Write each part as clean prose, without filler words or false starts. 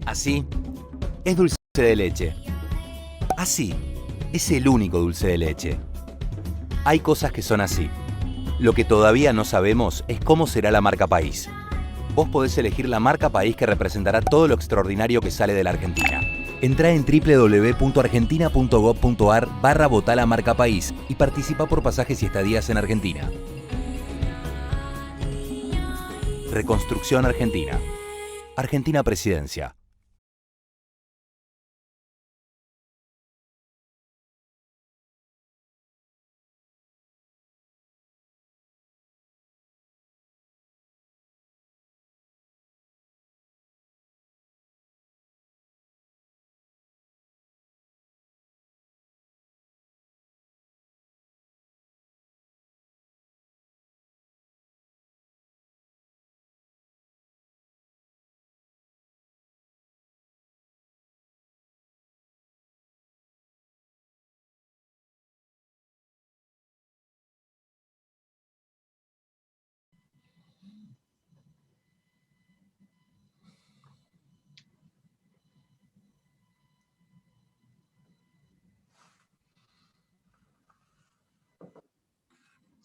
Así es dulce de leche. Así es el único dulce de leche. Hay cosas que son así. Lo que todavía no sabemos es cómo será la marca país. Vos podés elegir la marca país que representará todo lo extraordinario que sale de la Argentina. Entrá en www.argentina.gov.ar/votá la marca país y participa por pasajes y estadías en Argentina. Reconstrucción Argentina. Argentina Presidencia.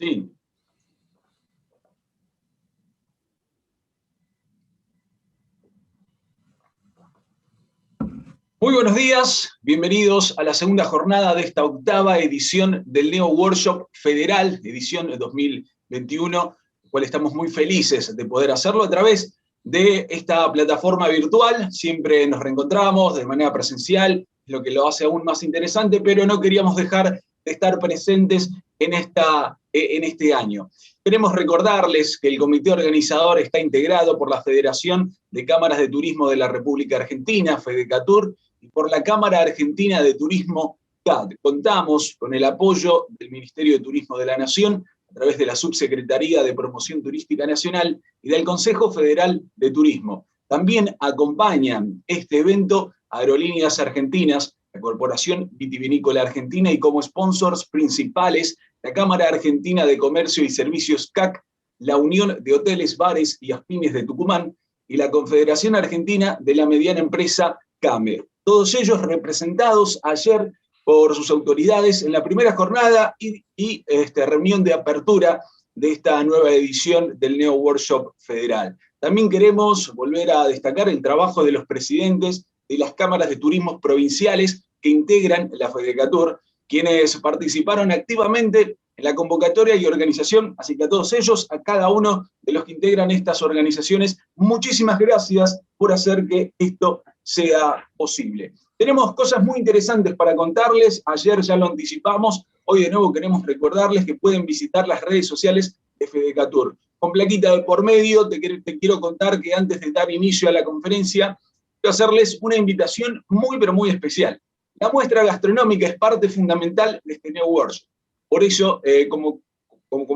Sí. Muy buenos días, bienvenidos a la segunda jornada de esta octava edición del Neo Workshop Federal, edición 2021, el cual estamos muy felices de poder hacerlo a través de esta plataforma virtual. Siempre nos reencontramos de manera presencial, lo que lo hace aún más interesante, pero no queríamos dejar de estar presentes en este año. Queremos recordarles que el comité organizador está integrado por la Federación de Cámaras de Turismo de la República Argentina, FEDECATUR, y por la Cámara Argentina de Turismo, CAT. Contamos con el apoyo del Ministerio de Turismo de la Nación, a través de la Subsecretaría de Promoción Turística Nacional y del Consejo Federal de Turismo. También acompañan este evento Aerolíneas Argentinas, la Corporación Vitivinícola Argentina y como sponsors principales la Cámara Argentina de Comercio y Servicios CAC, la Unión de Hoteles, Bares y Aspines de Tucumán y la Confederación Argentina de la Mediana Empresa CAME. Todos ellos representados ayer por sus autoridades en la primera jornada y reunión de apertura de esta nueva edición del Neo Workshop Federal. También queremos volver a destacar el trabajo de los presidentes de las cámaras de turismo provinciales que integran la FEDECATUR, quienes participaron activamente en la convocatoria y organización, así que a todos ellos, a cada uno de los que integran estas organizaciones, muchísimas gracias por hacer que esto sea posible. Tenemos cosas muy interesantes para contarles, ayer ya lo anticipamos, hoy de nuevo queremos recordarles que pueden visitar las redes sociales de FEDECATUR. Con plaquita de por medio, te quiero contar que antes de dar inicio a la conferencia, quiero hacerles una invitación muy, pero muy especial. La muestra gastronómica es parte fundamental de este Neo Workshop. Por eso, como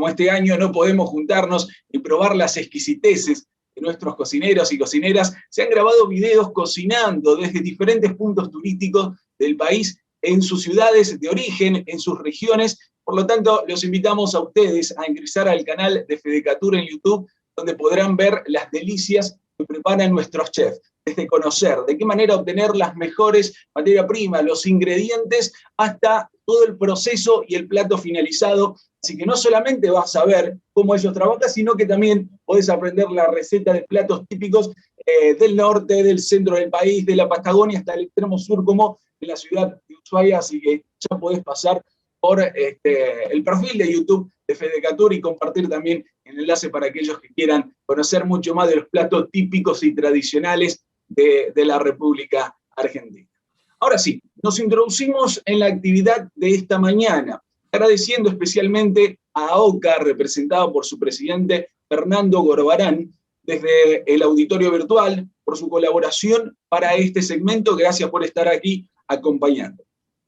este año no podemos juntarnos y probar las exquisiteces de nuestros cocineros y cocineras, se han grabado videos cocinando desde diferentes puntos turísticos del país, en sus ciudades de origen, en sus regiones. Por lo tanto, los invitamos a ustedes a ingresar al canal de FEDECATUR en YouTube, donde podrán ver las delicias que preparan nuestros chefs, desde conocer de qué manera obtener las mejores materias primas, los ingredientes, hasta todo el proceso y el plato finalizado. Así que no solamente vas a ver cómo ellos trabajan, sino que también podés aprender la receta de platos típicos del norte, del centro del país, de la Patagonia hasta el extremo sur, como en la ciudad de Ushuaia. Así que ya podés pasar por el perfil de YouTube de FEDECATUR y compartir también el enlace para aquellos que quieran conocer mucho más de los platos típicos y tradicionales de la República Argentina. Ahora sí, nos introducimos en la actividad de esta mañana, agradeciendo especialmente a AOCA, representado por su presidente Fernando Gorbarán, desde el auditorio virtual, por su colaboración para este segmento. Gracias por estar aquí acompañando.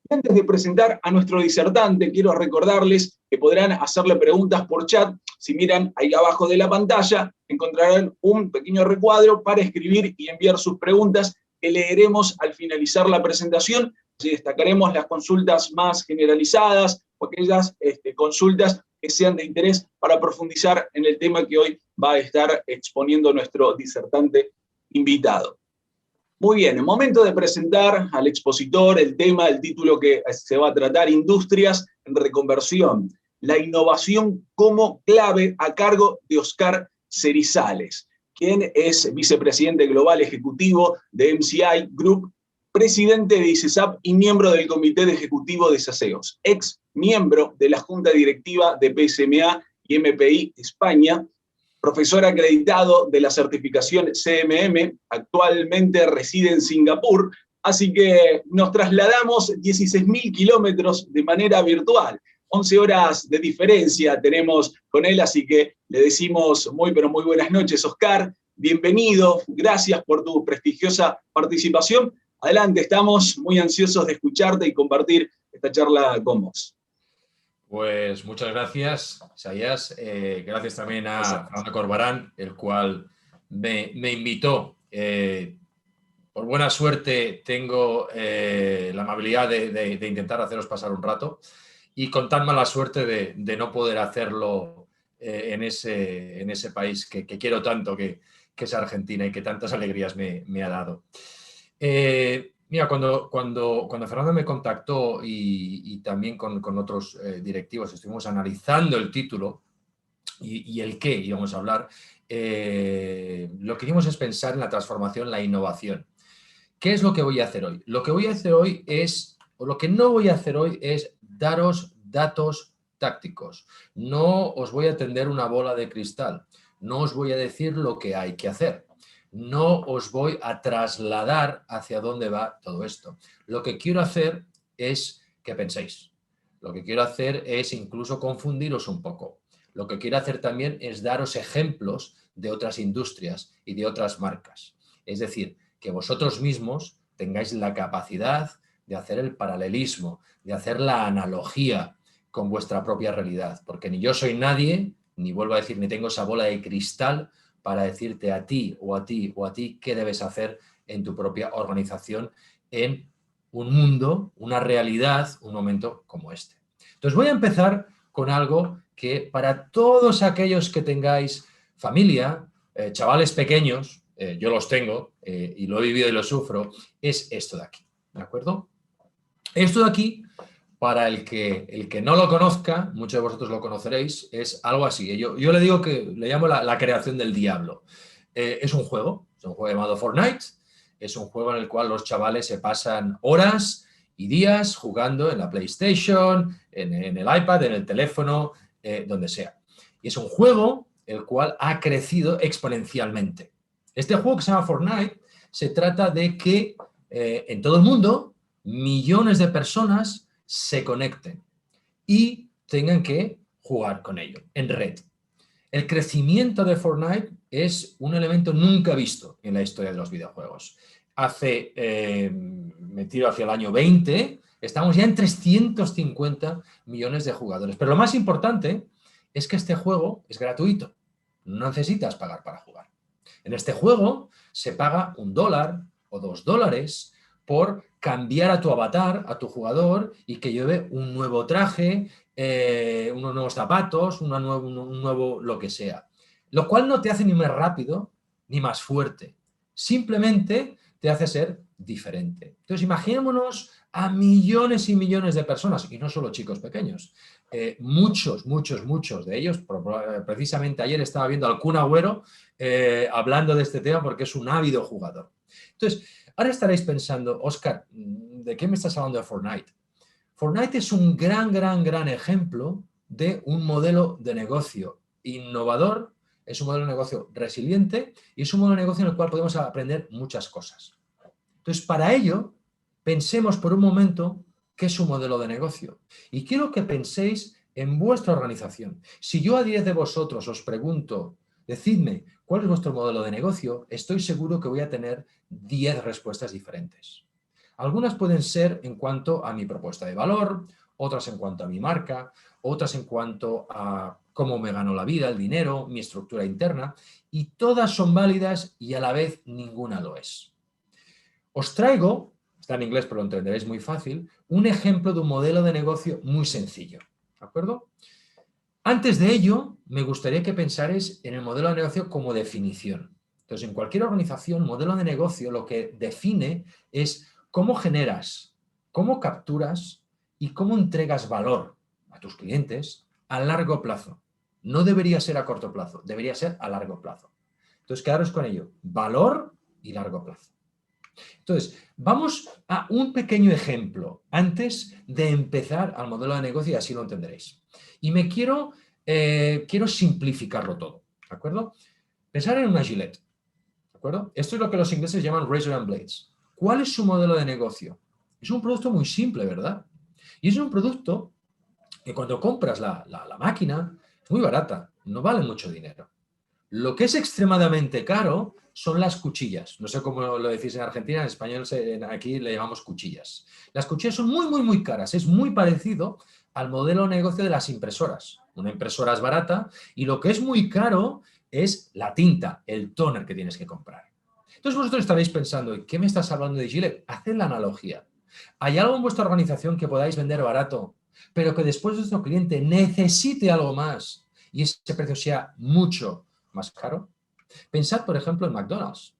Antes de presentar a nuestro disertante, quiero recordarles que podrán hacerle preguntas por chat. Si miran ahí abajo de la pantalla, encontrarán un pequeño recuadro para escribir y enviar sus preguntas que leeremos al finalizar la presentación. Así destacaremos las consultas más generalizadas o aquellas consultas que sean de interés para profundizar en el tema que hoy va a estar exponiendo nuestro disertante invitado. Muy bien, es momento de presentar al expositor el tema, el título que se va a tratar, Industrias en Reconversión, la innovación como clave, a cargo de Oscar Cerizales, quien es vicepresidente global ejecutivo de MCI Group, presidente de ICESAP y miembro del Comité de Ejecutivo de SACEOS, ex miembro de la Junta Directiva de PSMA y MPI España, profesor acreditado de la certificación CMM, actualmente reside en Singapur, así que nos trasladamos 16.000 kilómetros de manera virtual. 11 horas de diferencia tenemos con él, así que le decimos muy, pero muy buenas noches, Oscar. Bienvenido, gracias por tu prestigiosa participación. Adelante, estamos muy ansiosos de escucharte y compartir esta charla con vos. Pues muchas gracias, Isaías. Gracias también a Fernando Corbarán, el cual me invitó. Por buena suerte tengo la amabilidad de intentar haceros pasar un rato y con tan mala suerte de no poder hacerlo en ese país que quiero tanto, que es Argentina y que tantas alegrías me ha dado. Mira, cuando Fernando me contactó y también con otros directivos estuvimos analizando el título y el qué íbamos a hablar, lo que hicimos es pensar en la transformación, la innovación. ¿Qué es lo que voy a hacer hoy? Lo que voy a hacer hoy es, o lo que no voy a hacer hoy es daros datos tácticos. No os voy a tender una bola de cristal. No os voy a decir lo que hay que hacer. No os voy a trasladar hacia dónde va todo esto. Lo que quiero hacer es que penséis. Lo que quiero hacer es incluso confundiros un poco. Lo que quiero hacer también es daros ejemplos de otras industrias y de otras marcas. Es decir, que vosotros mismos tengáis la capacidad de hacer el paralelismo, de hacer la analogía con vuestra propia realidad. Porque ni yo soy nadie, ni vuelvo a decir, ni tengo esa bola de cristal para decirte a ti o a ti o a ti qué debes hacer en tu propia organización en un mundo, una realidad, un momento como este. Entonces voy a empezar con algo que para todos aquellos que tengáis familia, chavales pequeños, yo los tengo y lo he vivido y lo sufro, es esto de aquí, ¿de acuerdo? Esto de aquí, para el que no lo conozca, muchos de vosotros lo conoceréis, es algo así. Yo le digo que le llamo la creación del diablo. Es un juego llamado Fortnite, es un juego en el cual los chavales se pasan horas y días jugando en la PlayStation, en el iPad, en el teléfono, donde sea. Y es un juego el cual ha crecido exponencialmente. Este juego que se llama Fortnite se trata de que en todo el mundo millones de personas se conecten y tengan que jugar con ello en red. El crecimiento de Fortnite es un elemento nunca visto en la historia de los videojuegos. Me tiro hacia el año 20, estamos ya en 350 millones de jugadores. Pero lo más importante es que este juego es gratuito. No necesitas pagar para jugar. En este juego se paga $1 o $2 por cambiar a tu avatar, a tu jugador, y que lleve un nuevo traje, unos nuevos zapatos, un nuevo lo que sea. Lo cual no te hace ni más rápido ni más fuerte. Simplemente te hace ser diferente. Entonces, imaginémonos a millones y millones de personas, y no solo chicos pequeños. Muchos de ellos, precisamente ayer estaba viendo al Kun Agüero hablando de este tema porque es un ávido jugador. Entonces, ahora estaréis pensando, Óscar, ¿de qué me estás hablando de Fortnite? Fortnite es un gran ejemplo de un modelo de negocio innovador, es un modelo de negocio resiliente y es un modelo de negocio en el cual podemos aprender muchas cosas. Entonces, para ello, pensemos por un momento qué es un modelo de negocio. Y quiero que penséis en vuestra organización. Si yo a 10 de vosotros os pregunto, decidme cuál es vuestro modelo de negocio, estoy seguro que voy a tener 10 respuestas diferentes. Algunas pueden ser en cuanto a mi propuesta de valor, otras en cuanto a mi marca, otras en cuanto a cómo me gano la vida, el dinero, mi estructura interna, y todas son válidas y a la vez ninguna lo es. Os traigo, está en inglés pero lo entenderéis muy fácil, un ejemplo de un modelo de negocio muy sencillo, ¿de acuerdo? Antes de ello, me gustaría que pensarais en el modelo de negocio como definición. Entonces, en cualquier organización, modelo de negocio lo que define es cómo generas, cómo capturas y cómo entregas valor a tus clientes a largo plazo. No debería ser a corto plazo, debería ser a largo plazo. Entonces, quedaros con ello. Valor y largo plazo. Entonces, vamos a un pequeño ejemplo antes de empezar al modelo de negocio y así lo entenderéis. Y quiero simplificarlo todo, ¿de acuerdo? Pensar en una Gillette, ¿de acuerdo? Esto es lo que los ingleses llaman razor and blades. ¿Cuál es su modelo de negocio? Es un producto muy simple, ¿verdad? Y es un producto que cuando compras la máquina es muy barata, no vale mucho dinero. Lo que es extremadamente caro son las cuchillas. No sé cómo lo decís en Argentina, en español aquí le llamamos cuchillas. Las cuchillas son muy, muy, muy caras. Es muy parecido al modelo de negocio de las impresoras. Una impresora es barata y lo que es muy caro es la tinta, el toner que tienes que comprar. Entonces vosotros estaréis pensando, ¿qué me estás hablando de Gillette? Haced la analogía. ¿Hay algo en vuestra organización que podáis vender barato, pero que después vuestro cliente necesite algo más y ese precio sea mucho más caro? Pensad, por ejemplo, en McDonald's.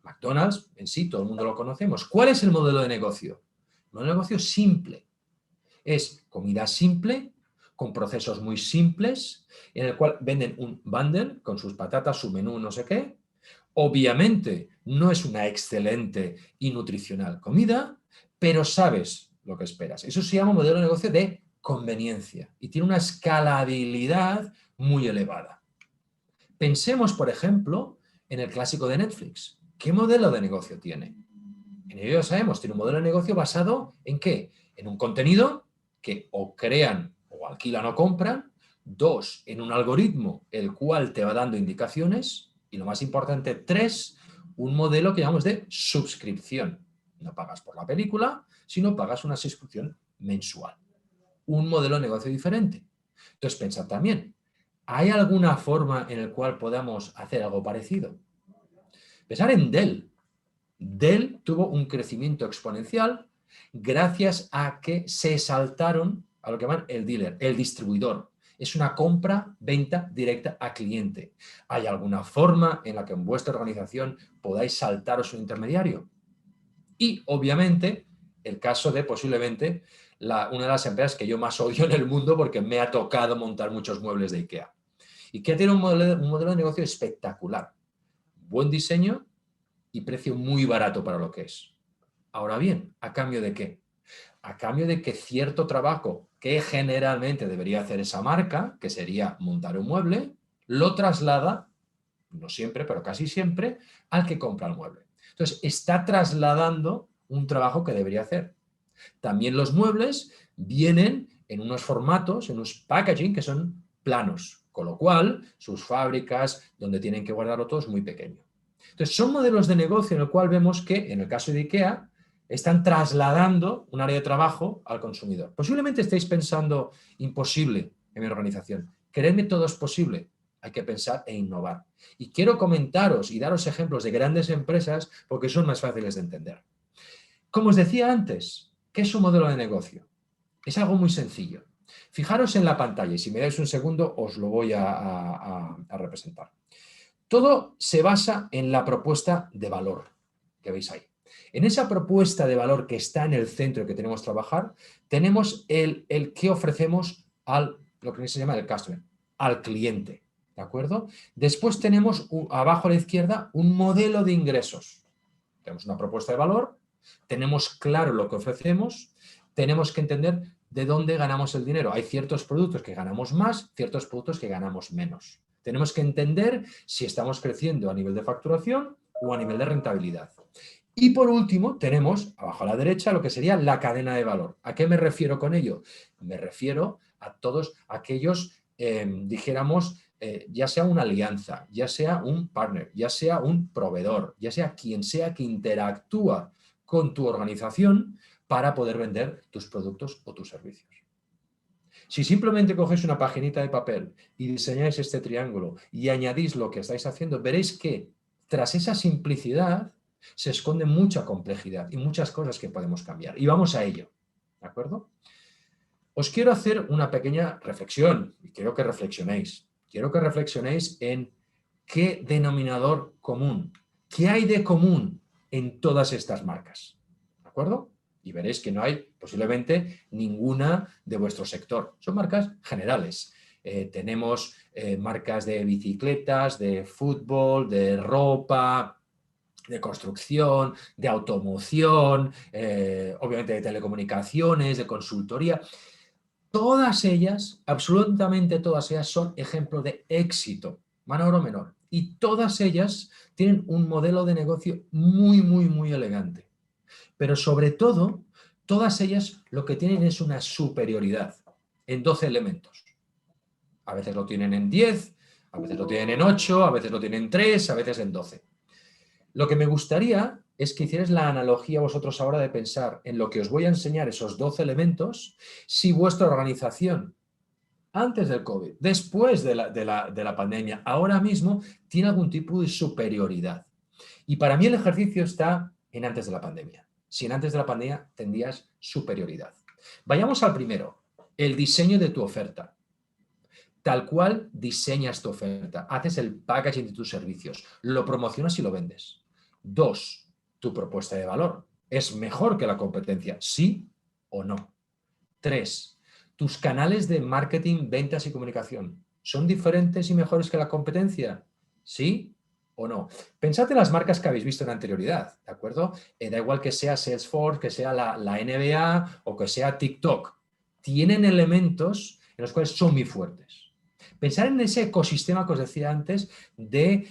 McDonald's, en sí, todo el mundo lo conocemos. ¿Cuál es el modelo de negocio? El modelo de negocio simple. Es comida simple, con procesos muy simples, en el cual venden un bundle con sus patatas, su menú, no sé qué. Obviamente, no es una excelente y nutricional comida, pero sabes lo que esperas. Eso se llama modelo de negocio de conveniencia y tiene una escalabilidad muy elevada. Pensemos, por ejemplo, en el clásico de Netflix. ¿Qué modelo de negocio tiene? En ello ya sabemos, tiene un modelo de negocio basado ¿en qué? En un contenido que o crean o alquilan o compran. 2, en un algoritmo el cual te va dando indicaciones. Y lo más importante, 3, un modelo que llamamos de suscripción. No pagas por la película, sino pagas una suscripción mensual. Un modelo de negocio diferente. Entonces, pensad también, ¿hay alguna forma en la cual podamos hacer algo parecido? Pensar en Dell. Dell tuvo un crecimiento exponencial gracias a que se saltaron a lo que llaman el dealer, el distribuidor. Es una compra-venta directa a cliente. ¿Hay alguna forma en la que en vuestra organización podáis saltaros un intermediario? Y, obviamente, el caso de posiblemente una de las empresas que yo más odio en el mundo porque me ha tocado montar muchos muebles de IKEA. IKEA tiene un modelo de negocio espectacular. Buen diseño y precio muy barato para lo que es. Ahora bien, ¿a cambio de qué? A cambio de que cierto trabajo que generalmente debería hacer esa marca, que sería montar un mueble, lo traslada, no siempre, pero casi siempre, al que compra el mueble. Entonces, está trasladando un trabajo que debería hacer. También los muebles vienen en unos formatos, en unos packaging que son planos, con lo cual sus fábricas, donde tienen que guardarlo todo, es muy pequeño. Entonces, son modelos de negocio en el cual vemos que, en el caso de IKEA, están trasladando un área de trabajo al consumidor. Posiblemente estéis pensando, imposible en mi organización. Creedme, todo es posible. Hay que pensar e innovar. Y quiero comentaros y daros ejemplos de grandes empresas porque son más fáciles de entender. Como os decía antes, ¿qué es un modelo de negocio? Es algo muy sencillo. Fijaros en la pantalla y si me dais un segundo os lo voy a representar. Todo se basa en la propuesta de valor que veis ahí. En esa propuesta de valor que está en el centro que tenemos que trabajar, tenemos el que ofrecemos lo que se llama el customer, al cliente. ¿De acuerdo? Después tenemos abajo a la izquierda un modelo de ingresos. Tenemos una propuesta de valor, tenemos claro lo que ofrecemos, tenemos que entender de dónde ganamos el dinero. Hay ciertos productos que ganamos más, ciertos productos que ganamos menos. Tenemos que entender si estamos creciendo a nivel de facturación o a nivel de rentabilidad. Y por último, tenemos abajo a la derecha lo que sería la cadena de valor. ¿A qué me refiero con ello? Me refiero a todos aquellos, dijéramos, ya sea una alianza, ya sea un partner, ya sea un proveedor, ya sea quien sea que interactúa con tu organización para poder vender tus productos o tus servicios. Si simplemente cogéis una paginita de papel y diseñáis este triángulo y añadís lo que estáis haciendo, veréis que tras esa simplicidad se esconde mucha complejidad y muchas cosas que podemos cambiar. Y vamos a ello, ¿de acuerdo? Os quiero hacer una pequeña reflexión y quiero que reflexionéis. Quiero que reflexionéis en ¿qué denominador común? ¿Qué hay de común en todas estas marcas? ¿De acuerdo? Y veréis que no hay posiblemente ninguna de vuestro sector. Son marcas generales. Tenemos marcas de bicicletas, de fútbol, de ropa, de construcción, de automoción, obviamente de telecomunicaciones, de consultoría. Todas ellas, absolutamente todas ellas, son ejemplos de éxito, mayor o menor. Y todas ellas tienen un modelo de negocio muy, muy, muy elegante. Pero sobre todo, todas ellas lo que tienen es una superioridad en 12 elementos. A veces lo tienen en 10, a veces lo tienen en 8, a veces lo tienen en 3, a veces en 12. Lo que me gustaría es que hicierais la analogía vosotros ahora de pensar en lo que os voy a enseñar, esos 12 elementos, si vuestra organización, antes del COVID, después de la pandemia, ahora mismo, tiene algún tipo de superioridad. Y para mí el ejercicio está en antes de la pandemia. Si en antes de la pandemia tendrías superioridad. Vayamos al primero, el diseño de tu oferta. Tal cual diseñas tu oferta, haces el packaging de tus servicios, lo promocionas y lo vendes. 2, tu propuesta de valor. ¿Es mejor que la competencia? ¿Sí o no? 3, tus canales de marketing, ventas y comunicación. ¿Son diferentes y mejores que la competencia? ¿Sí o no? Pensad en las marcas que habéis visto en anterioridad, ¿de acuerdo? Da igual que sea Salesforce, que sea la NBA o que sea TikTok. Tienen elementos en los cuales son muy fuertes. Pensar en ese ecosistema que os decía antes de,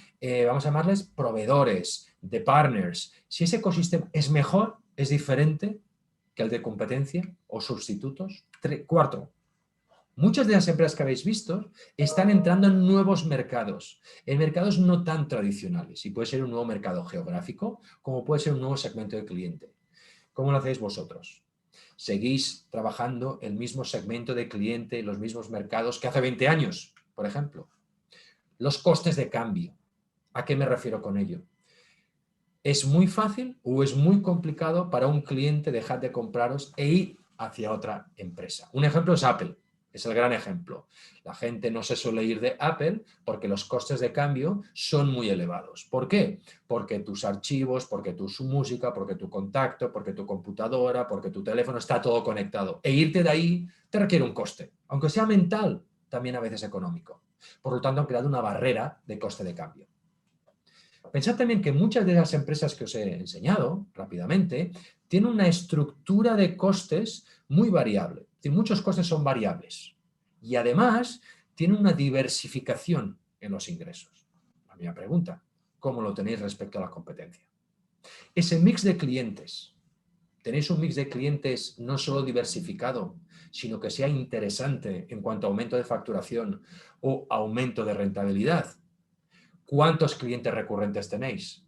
vamos a llamarles proveedores, de partners. Si ese ecosistema es mejor, es diferente que el de competencia o sustitutos. 4, muchas de las empresas que habéis visto están entrando en nuevos mercados, en mercados no tan tradicionales. Y puede ser un nuevo mercado geográfico, como puede ser un nuevo segmento de cliente. ¿Cómo lo hacéis vosotros? ¿Seguís trabajando el mismo segmento de cliente, los mismos mercados que hace 20 años, por ejemplo? Los costes de cambio. ¿A qué me refiero con ello? ¿Es muy fácil o es muy complicado para un cliente dejar de compraros e ir hacia otra empresa? Un ejemplo es Apple. Es el gran ejemplo. La gente no se suele ir de Apple porque los costes de cambio son muy elevados. ¿Por qué? Porque tus archivos, porque tu música, porque tu contacto, porque tu computadora, porque tu teléfono está todo conectado. E irte de ahí te requiere un coste, aunque sea mental, también a veces económico. Por lo tanto, han creado una barrera de coste de cambio. Pensad también que muchas de las empresas que os he enseñado rápidamente tienen una estructura de costes muy variable. Es decir, muchos costes son variables. Y además tienen una diversificación en los ingresos. La misma pregunta, ¿cómo lo tenéis respecto a la competencia? Ese mix de clientes. ¿Tenéis un mix de clientes no solo diversificado, sino que sea interesante en cuanto a aumento de facturación o aumento de rentabilidad? ¿Cuántos clientes recurrentes tenéis?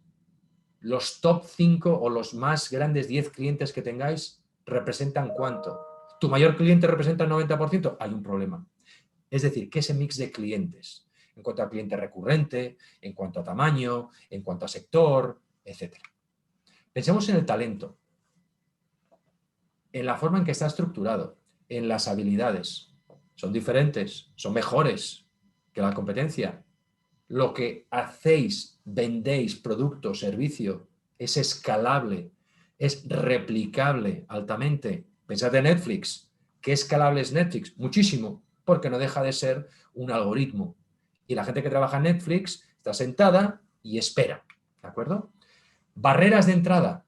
Los top 5 o los más grandes 10 clientes que tengáis representan ¿cuánto? ¿Tu mayor cliente representa el 90%? Hay un problema. Es decir, que ese mix de clientes, en cuanto a cliente recurrente, en cuanto a tamaño, en cuanto a sector, etc. Pensemos en el talento, en la forma en que está estructurado, en las habilidades. ¿Son diferentes? ¿Son mejores que la competencia? Lo que hacéis, vendéis, producto, servicio, es escalable, es replicable altamente. Pensad en Netflix. ¿Qué escalable es Netflix? Muchísimo, porque no deja de ser un algoritmo. Y la gente que trabaja en Netflix está sentada y espera, ¿de acuerdo? Barreras de entrada.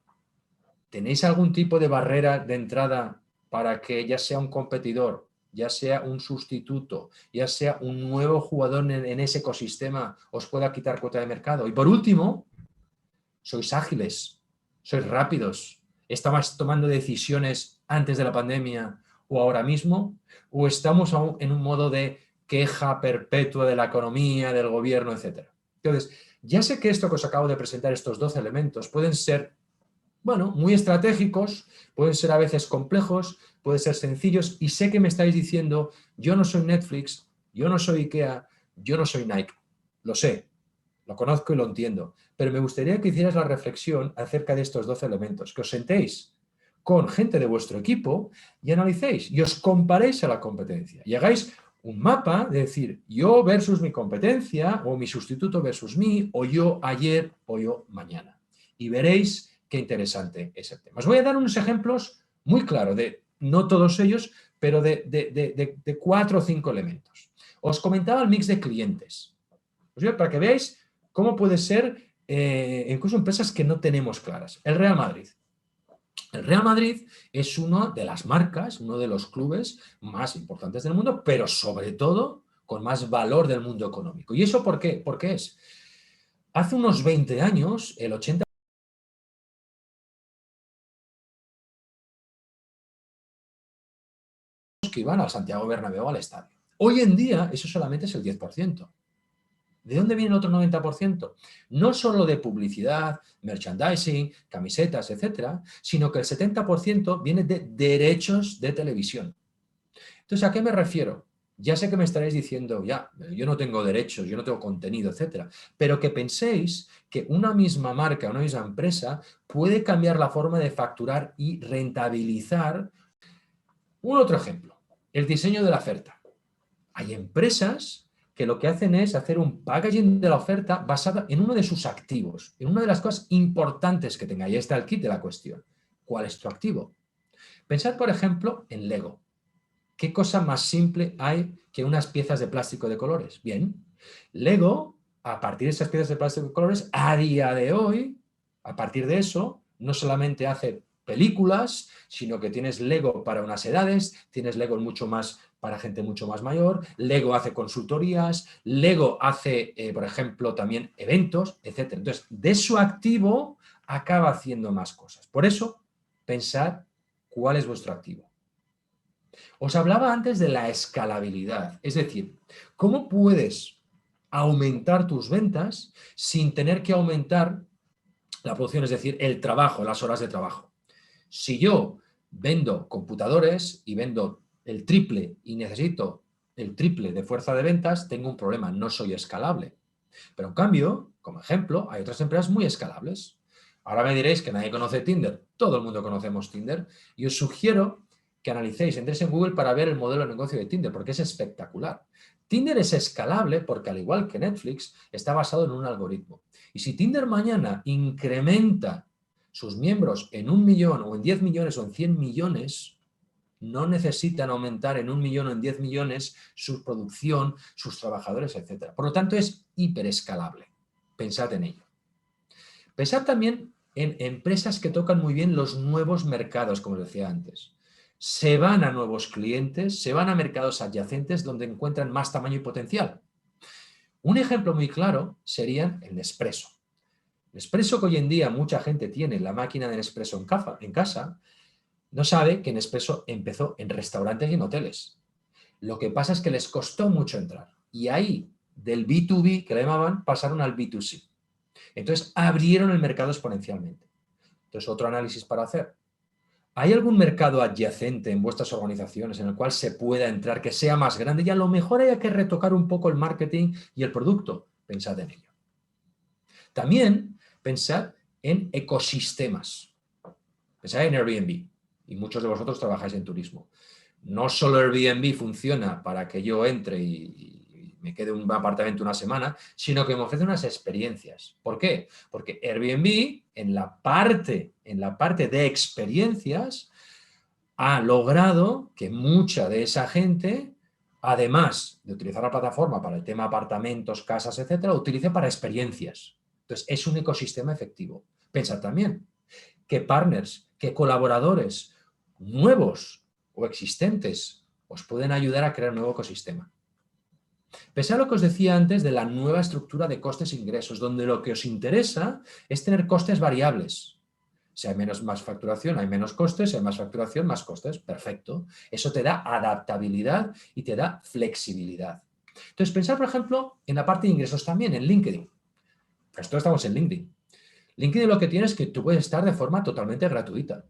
¿Tenéis algún tipo de barrera de entrada para que ya sea un competidor, ya sea un sustituto, ya sea un nuevo jugador en ese ecosistema, os pueda quitar cuota de mercado? Y por último, sois ágiles, sois rápidos, estabais tomando decisiones antes de la pandemia o ahora mismo, o estamos aún en un modo de queja perpetua de la economía, del gobierno, etc. Entonces, ya sé que esto que os acabo de presentar, estos 12 elementos, pueden ser, bueno, muy estratégicos, pueden ser a veces complejos, pueden ser sencillos, y sé que me estáis diciendo, yo no soy Netflix, yo no soy IKEA, yo no soy Nike. Lo sé, lo conozco y lo entiendo, pero me gustaría que hicierais la reflexión acerca de estos 12 elementos, que os sentéis con gente de vuestro equipo y analicéis y os comparéis a la competencia y hagáis un mapa de decir yo versus mi competencia, o mi sustituto versus mí, o yo ayer, o yo mañana. Y veréis qué interesante es el tema. Os voy a dar unos ejemplos muy claros, no todos ellos, pero de 4 o 5 elementos. Os comentaba el mix de clientes. Pues bien, para que veáis cómo puede ser incluso empresas que no tenemos claras. El Real Madrid. El Real Madrid es una de las marcas, uno de los clubes más importantes del mundo, pero sobre todo con más valor del mundo económico. ¿Y eso por qué? Porque es, hace unos 20 años, el 80% que iban al Santiago Bernabéu al estadio. Hoy en día eso solamente es el 10%. ¿De dónde viene el otro 90%? No solo de publicidad, merchandising, camisetas, etcétera, sino que el 70% viene de derechos de televisión. Entonces, ¿a qué me refiero? Ya sé que me estaréis diciendo, ya, yo no tengo derechos, yo no tengo contenido, etcétera, pero que penséis que una misma marca, una misma empresa puede cambiar la forma de facturar y rentabilizar. Un otro ejemplo, el diseño de la oferta. Hay empresas que lo que hacen es hacer un packaging de la oferta basada en uno de sus activos, en una de las cosas importantes que tenga. Ahí está el kit de la cuestión. ¿Cuál es tu activo? Pensad, por ejemplo, en Lego. ¿Qué cosa más simple hay que unas piezas de plástico de colores? Bien, Lego, a partir de esas piezas de plástico de colores, a día de hoy, a partir de eso, no solamente hace películas, sino que tienes Lego para unas edades, tienes Lego mucho más para gente mucho más mayor, Lego hace consultorías, Lego hace, por ejemplo, también eventos, etc. Entonces, de su activo acaba haciendo más cosas. Por eso, pensad cuál es vuestro activo. Os hablaba antes de la escalabilidad, es decir, ¿cómo puedes aumentar tus ventas sin tener que aumentar la producción, es decir, el trabajo, las horas de trabajo? Si yo vendo computadores y vendo el triple y necesito el triple de fuerza de ventas, tengo un problema, no soy escalable. Pero en cambio, como ejemplo, hay otras empresas muy escalables. Ahora me diréis que nadie conoce Tinder, todo el mundo conocemos Tinder, y os sugiero que analicéis, entréis en Google para ver el modelo de negocio de Tinder, porque es espectacular. Tinder es escalable porque, al igual que Netflix, está basado en un algoritmo. Y si Tinder mañana incrementa sus miembros en 1 millón o en 10 millones o en 100 millones, no necesitan aumentar en 1 millón o en 10 millones su producción, sus trabajadores, etc. Por lo tanto, es hiperescalable. Pensad en ello. Pensad también en empresas que tocan muy bien los nuevos mercados, como os decía antes. Se van a nuevos clientes, se van a mercados adyacentes donde encuentran más tamaño y potencial. Un ejemplo muy claro sería el Nespresso. Nespresso, que hoy en día mucha gente tiene la máquina de Nespresso en casa, no sabe que Nespresso empezó en restaurantes y en hoteles. Lo que pasa es que les costó mucho entrar. Y ahí, del B2B, que le llamaban, pasaron al B2C. Entonces, abrieron el mercado exponencialmente. Entonces, otro análisis para hacer. ¿Hay algún mercado adyacente en vuestras organizaciones en el cual se pueda entrar, que sea más grande? Y a lo mejor haya que retocar un poco el marketing y el producto. Pensad en ello. También pensad en ecosistemas. Pensad en Airbnb. Y muchos de vosotros trabajáis en turismo. No solo Airbnb funciona para que yo entre y me quede un apartamento una semana, sino que me ofrece unas experiencias. ¿Por qué? Porque Airbnb, en la parte de experiencias, ha logrado que mucha de esa gente, además de utilizar la plataforma para el tema apartamentos, casas, etcétera, lo utilice para experiencias. Entonces, es un ecosistema efectivo. Pensad también que partners, que colaboradores nuevos o existentes os pueden ayudar a crear un nuevo ecosistema. Pensad lo que os decía antes de la nueva estructura de costes e ingresos, donde lo que os interesa es tener costes variables. Si hay más facturación, hay menos costes, si hay más facturación, más costes. Perfecto. Eso te da adaptabilidad y te da flexibilidad. Entonces, pensad, por ejemplo, en la parte de ingresos también, en LinkedIn. Nosotros estamos en LinkedIn. LinkedIn lo que tiene es que tú puedes estar de forma totalmente gratuita.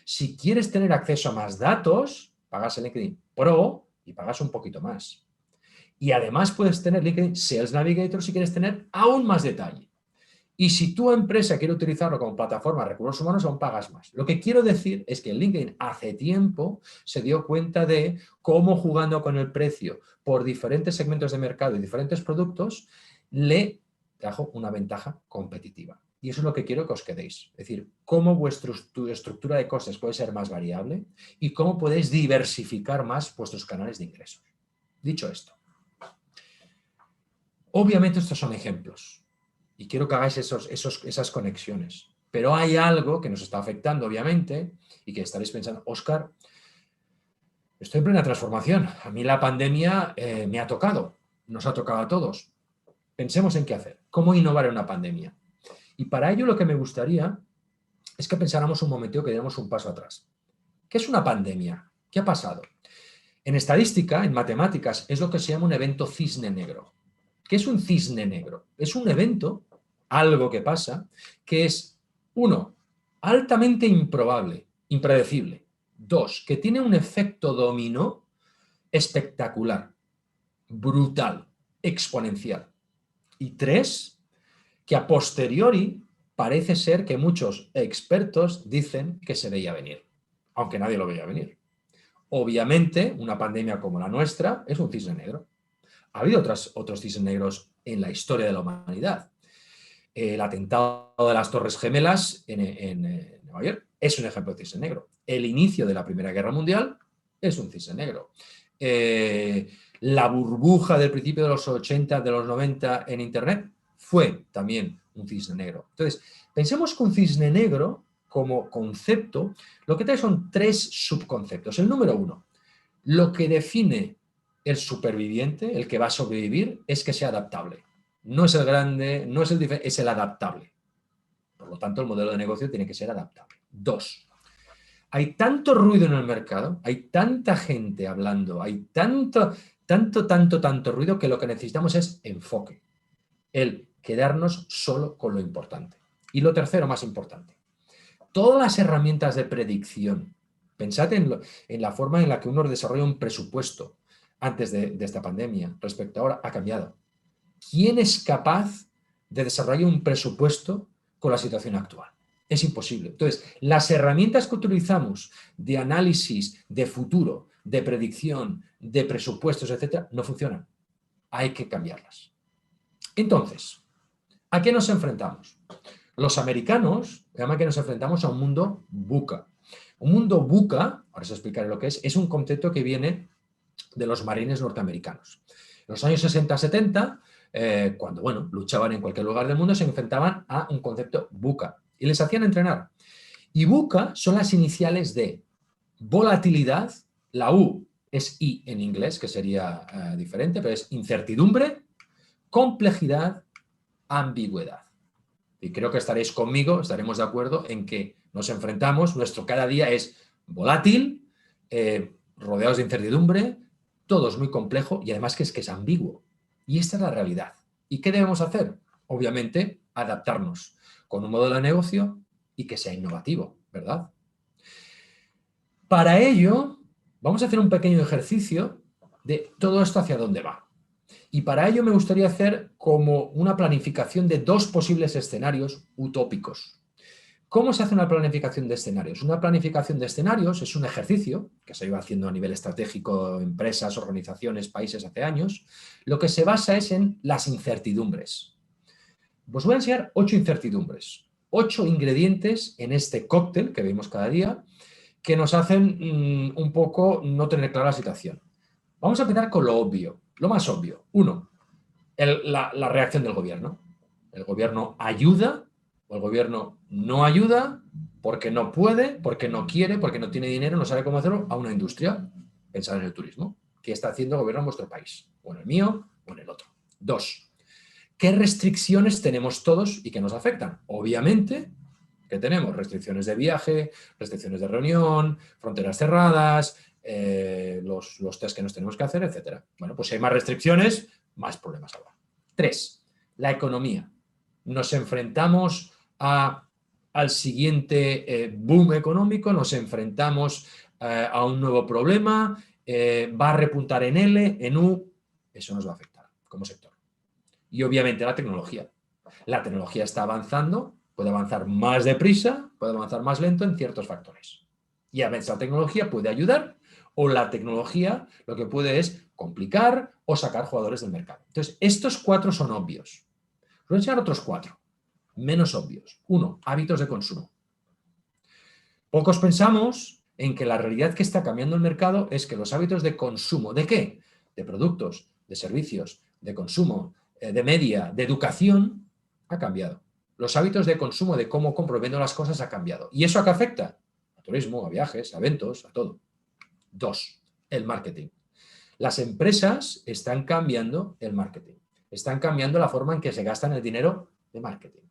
Si quieres tener acceso a más datos, pagas el LinkedIn Pro y pagas un poquito más. Y además puedes tener LinkedIn Sales Navigator si quieres tener aún más detalle. Y si tu empresa quiere utilizarlo como plataforma de recursos humanos, aún pagas más. Lo que quiero decir es que LinkedIn hace tiempo se dio cuenta de cómo, jugando con el precio por diferentes segmentos de mercado y diferentes productos, le trajo una ventaja competitiva. Y eso es lo que quiero que os quedéis. Es decir, cómo tu estructura de costes puede ser más variable y cómo podéis diversificar más vuestros canales de ingresos. Dicho esto, obviamente estos son ejemplos. Y quiero que hagáis esas conexiones. Pero hay algo que nos está afectando, obviamente, y que estaréis pensando, Óscar, estoy en plena transformación. A mí la pandemia me ha tocado, nos ha tocado a todos. Pensemos en qué hacer, cómo innovar en una pandemia. Y para ello lo que me gustaría es que pensáramos un momentito, que diéramos un paso atrás. ¿Qué es una pandemia? ¿Qué ha pasado? En estadística, en matemáticas, es lo que se llama un evento cisne negro. ¿Qué es un cisne negro? Es un evento, algo que pasa, que es, 1, altamente improbable, impredecible. 2, que tiene un efecto dominó espectacular, brutal, exponencial. Y 3, que a posteriori parece ser que muchos expertos dicen que se veía venir, aunque nadie lo veía venir. Obviamente, una pandemia como la nuestra es un cisne negro. Ha habido otros cisnes negros en la historia de la humanidad. El atentado de las Torres Gemelas en Nueva York es un ejemplo de cisne negro. El inicio de la Primera Guerra Mundial es un cisne negro. La burbuja del principio de los 80, de los 90 en Internet fue también un cisne negro. Entonces, pensemos que un cisne negro, como concepto, lo que trae son 3 subconceptos. El número 1, lo que define el superviviente, el que va a sobrevivir, es que sea adaptable. No es el grande, no es el diferente, es el adaptable. Por lo tanto, el modelo de negocio tiene que ser adaptable. 2, hay tanto ruido en el mercado, hay tanta gente hablando, hay tanto ruido, que lo que necesitamos es enfoque. El quedarnos solo con lo importante. Y lo tercero, más importante, todas las herramientas de predicción. Pensad en la forma en la que uno desarrolla un presupuesto antes de esta pandemia respecto a ahora, ha cambiado. ¿Quién es capaz de desarrollar un presupuesto con la situación actual? Es imposible. Entonces, las herramientas que utilizamos de análisis de futuro, de predicción, de presupuestos, etcétera, no funcionan. Hay que cambiarlas. Entonces, ¿a qué nos enfrentamos? Los americanos llaman que nos enfrentamos a un mundo VUCA. Un mundo VUCA, ahora os explicaré lo que es un concepto que viene de los marines norteamericanos. En los años 60-70, cuando luchaban en cualquier lugar del mundo, se enfrentaban a un concepto VUCA y les hacían entrenar. Y VUCA son las iniciales de volatilidad, la U es I en inglés, que sería diferente, pero es incertidumbre, complejidad, ambigüedad. Y creo que estaréis conmigo, estaremos de acuerdo en que nos enfrentamos, nuestro cada día es volátil, rodeados de incertidumbre, todo es muy complejo y además que es ambiguo. Y esta es la realidad. ¿Y qué debemos hacer? Obviamente, adaptarnos con un modelo de negocio y que sea innovativo, ¿verdad? Para ello, vamos a hacer un pequeño ejercicio de todo esto hacia dónde va. Y para ello me gustaría hacer como una planificación de 2 posibles escenarios utópicos. ¿Cómo se hace una planificación de escenarios? Una planificación de escenarios es un ejercicio que se iba haciendo a nivel estratégico, empresas, organizaciones, países hace años. Lo que se basa es en las incertidumbres. Os voy a enseñar 8 incertidumbres, 8 ingredientes en este cóctel que vemos cada día que nos hacen un poco no tener clara la situación. Vamos a empezar con lo obvio, lo más obvio. 1, la reacción del gobierno. El gobierno ayuda o el gobierno no ayuda porque no puede, porque no quiere, porque no tiene dinero, no sabe cómo hacerlo a una industria. Pensad en el turismo. ¿Qué está haciendo el gobierno en vuestro país? O en el mío o en el otro. 2, ¿qué restricciones tenemos todos y que nos afectan? Obviamente que tenemos restricciones de viaje, restricciones de reunión, fronteras cerradas, los test que nos tenemos que hacer, etc. Bueno, pues si hay más restricciones, más problemas habrá. 3, la economía. Nos enfrentamos al siguiente boom económico, nos enfrentamos a un nuevo problema, va a repuntar en L, en U, eso nos va a afectar como sector. Y obviamente la tecnología. La tecnología está avanzando, puede avanzar más deprisa, puede avanzar más lento en ciertos factores. Y a veces la tecnología puede ayudar o la tecnología lo que puede es complicar o sacar jugadores del mercado. Entonces, estos 4 son obvios. Os voy a enseñar otros 4, menos obvios. 1, hábitos de consumo. Pocos pensamos en que la realidad que está cambiando el mercado es que los hábitos de consumo, ¿de qué? De productos, de servicios, de consumo, de media, de educación, ha cambiado. Los hábitos de consumo, de cómo compro y vendo las cosas, ha cambiado. ¿Y eso a qué afecta? A turismo, a viajes, a eventos, a todo. 2, el marketing. Las empresas están cambiando el marketing. Están cambiando la forma en que se gastan el dinero de marketing.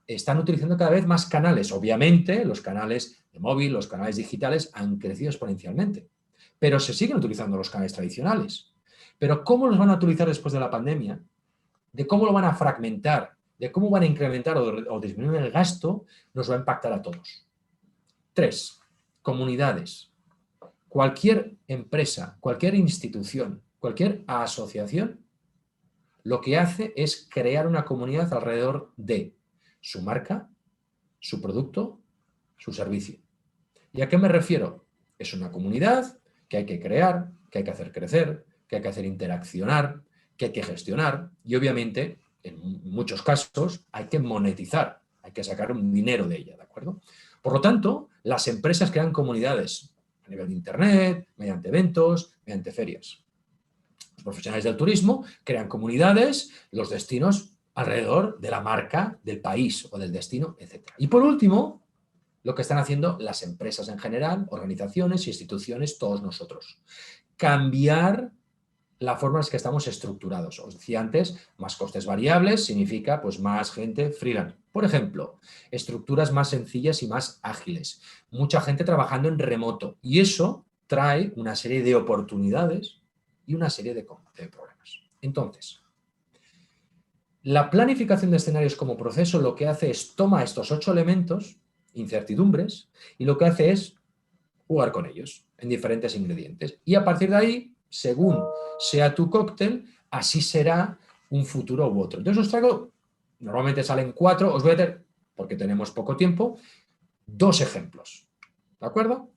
Están utilizando cada vez más canales. Obviamente, los canales de móvil, los canales digitales han crecido exponencialmente, pero se siguen utilizando los canales tradicionales. Pero ¿cómo los van a utilizar después de la pandemia? De cómo lo van a fragmentar, de cómo van a incrementar o disminuir el gasto, nos va a impactar a todos. 3, comunidades. Cualquier empresa, cualquier institución, cualquier asociación, lo que hace es crear una comunidad alrededor de su marca, su producto, su servicio. ¿Y a qué me refiero? Es una comunidad que hay que crear, que hay que hacer crecer, que hay que hacer interaccionar, que hay que gestionar y obviamente, en muchos casos, hay que monetizar, hay que sacar un dinero de ella, ¿de acuerdo? Por lo tanto, las empresas crean comunidades a nivel de internet, mediante eventos, mediante ferias. Los profesionales del turismo crean comunidades, los destinos alrededor de la marca, del país o del destino, etc. Y por último, lo que están haciendo las empresas en general, organizaciones, instituciones, todos nosotros. Cambiar la forma en la que estamos estructurados. Os decía antes, más costes variables significa pues, más gente freelance. Por ejemplo, estructuras más sencillas y más ágiles. Mucha gente trabajando en remoto. Y eso trae una serie de oportunidades y una serie de problemas. Entonces, la planificación de escenarios como proceso lo que hace es toma estos 8 elementos, incertidumbres, y lo que hace es jugar con ellos en diferentes ingredientes. Y a partir de ahí, según sea tu cóctel, así será un futuro u otro. Entonces os traigo, normalmente salen 4, os voy a dar, porque tenemos poco tiempo, 2 ejemplos. ¿De acuerdo?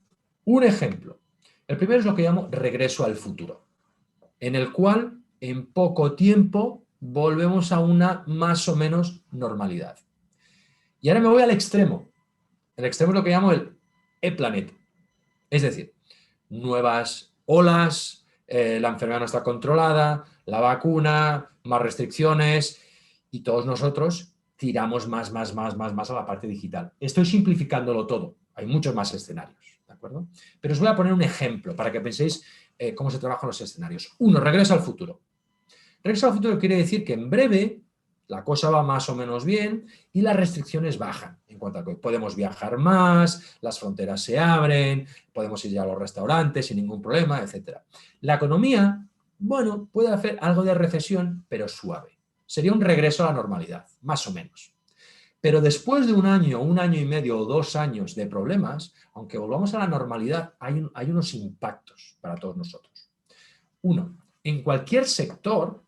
Un ejemplo. El primero es lo que llamo regreso al futuro, en el cual en poco tiempo volvemos a una más o menos normalidad. Y ahora me voy al extremo. El extremo es lo que llamo el e-planet. Es decir, nuevas olas, la enfermedad no está controlada, la vacuna, más restricciones y todos nosotros tiramos más a la parte digital. Estoy simplificándolo todo. Hay muchos más escenarios, ¿de acuerdo? Pero os voy a poner un ejemplo para que penséis cómo se trabajan los escenarios. 1, regreso al futuro. Regreso al futuro quiere decir que en breve la cosa va más o menos bien y las restricciones bajan. En cuanto a que podemos viajar más, las fronteras se abren, podemos ir ya a los restaurantes sin ningún problema, etc. La economía, bueno, puede hacer algo de recesión, pero suave. Sería un regreso a la normalidad, más o menos. Pero después de un año y medio o 2 años de problemas, aunque volvamos a la normalidad, hay unos impactos para todos nosotros. 1, en cualquier sector,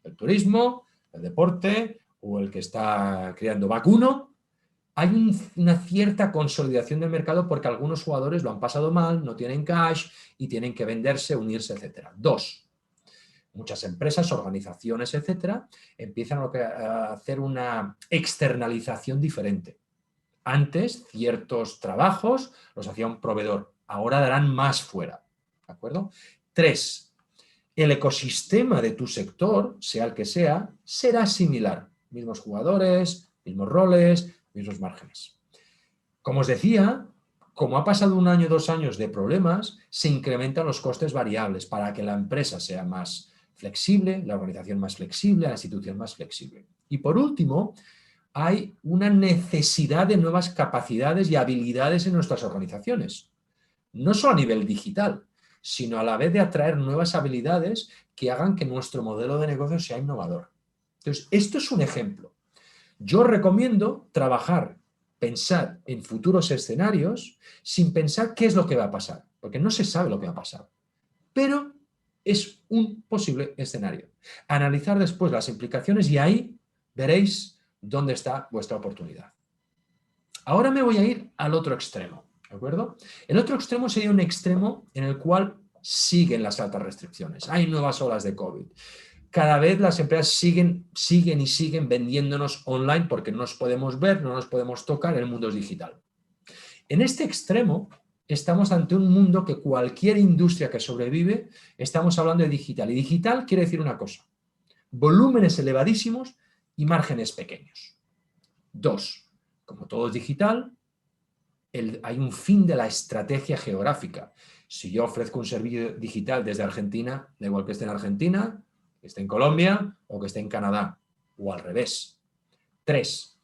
el turismo, el deporte o el que está creando vacuno, hay una cierta consolidación del mercado porque algunos jugadores lo han pasado mal, no tienen cash y tienen que venderse, unirse, etc. 2, muchas empresas, organizaciones, etcétera, empiezan a hacer una externalización diferente. Antes, ciertos trabajos los hacía un proveedor, ahora darán más fuera. ¿De acuerdo? 3, el ecosistema de tu sector, sea el que sea, será similar. Mismos jugadores, mismos roles, mismos márgenes. Como os decía, como ha pasado 1 año, 2 años de problemas, se incrementan los costes variables para que la empresa sea más flexible, la organización más flexible, la institución más flexible. Y por último, hay una necesidad de nuevas capacidades y habilidades en nuestras organizaciones. No solo a nivel digital, sino a la vez de atraer nuevas habilidades que hagan que nuestro modelo de negocio sea innovador. Entonces, esto es un ejemplo. Yo recomiendo trabajar, pensar en futuros escenarios sin pensar qué es lo que va a pasar, porque no se sabe lo que va a pasar. Pero es un posible escenario. Analizar después las implicaciones y ahí veréis dónde está vuestra oportunidad. Ahora me voy a ir al otro extremo, ¿de acuerdo? El otro extremo sería un extremo en el cual siguen las altas restricciones. Hay nuevas olas de COVID. Cada vez las empresas siguen vendiéndonos online porque no nos podemos ver, no nos podemos tocar, el mundo es digital. En este extremo estamos ante un mundo que cualquier industria que sobrevive, estamos hablando de digital. Y digital quiere decir una cosa: volúmenes elevadísimos y márgenes pequeños. 2. Como todo es digital, hay un fin de la estrategia geográfica. Si yo ofrezco un servicio digital desde Argentina, da igual que esté en Argentina, que esté en Colombia o que esté en Canadá, o al revés. 3.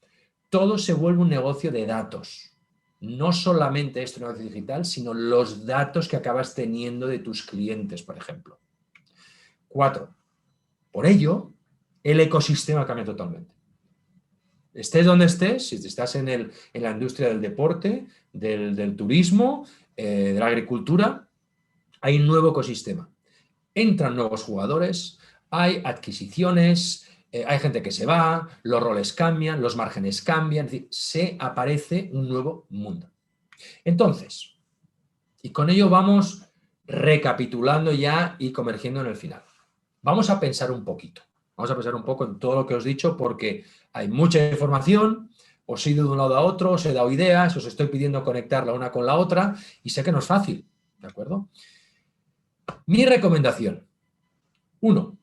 Todo se vuelve un negocio de datos. No solamente esto es un negocio digital, sino los datos que acabas teniendo de tus clientes, por ejemplo. 4. Por ello, el ecosistema cambia totalmente. Estés donde estés, si estás en la industria del deporte, del turismo, de la agricultura, hay un nuevo ecosistema. Entran nuevos jugadores, hay adquisiciones, hay gente que se va, los roles cambian, los márgenes cambian, es decir, se aparece un nuevo mundo. Entonces, y con ello vamos recapitulando ya y convergiendo en el final. Vamos a pensar un poquito. Vamos a pensar un poco en todo lo que os he dicho porque hay mucha información, os he ido de un lado a otro, os he dado ideas, os estoy pidiendo conectar la una con la otra y sé que no es fácil, ¿de acuerdo? Mi recomendación. 1.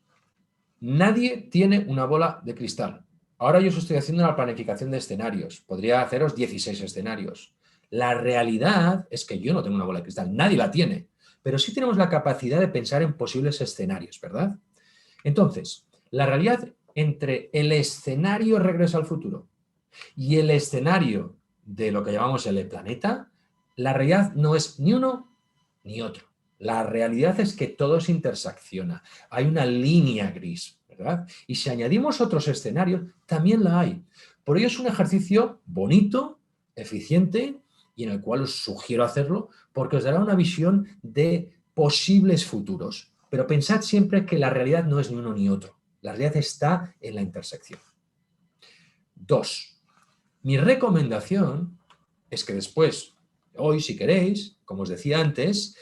Nadie tiene una bola de cristal. Ahora yo os estoy haciendo una planificación de escenarios. Podría haceros 16 escenarios. La realidad es que yo no tengo una bola de cristal, nadie la tiene, pero sí tenemos la capacidad de pensar en posibles escenarios, ¿verdad? Entonces, la realidad entre el escenario Regreso al Futuro y el escenario de lo que llamamos el planeta, la realidad no es ni uno ni otro. La realidad es que todo se intersecciona. Hay una línea gris, ¿verdad? Y si añadimos otros escenarios, también la hay. Por ello es un ejercicio bonito, eficiente y en el cual os sugiero hacerlo porque os dará una visión de posibles futuros. Pero pensad siempre que la realidad no es ni uno ni otro. La realidad está en la intersección. 2. Mi recomendación es que después, hoy si queréis, como os decía antes,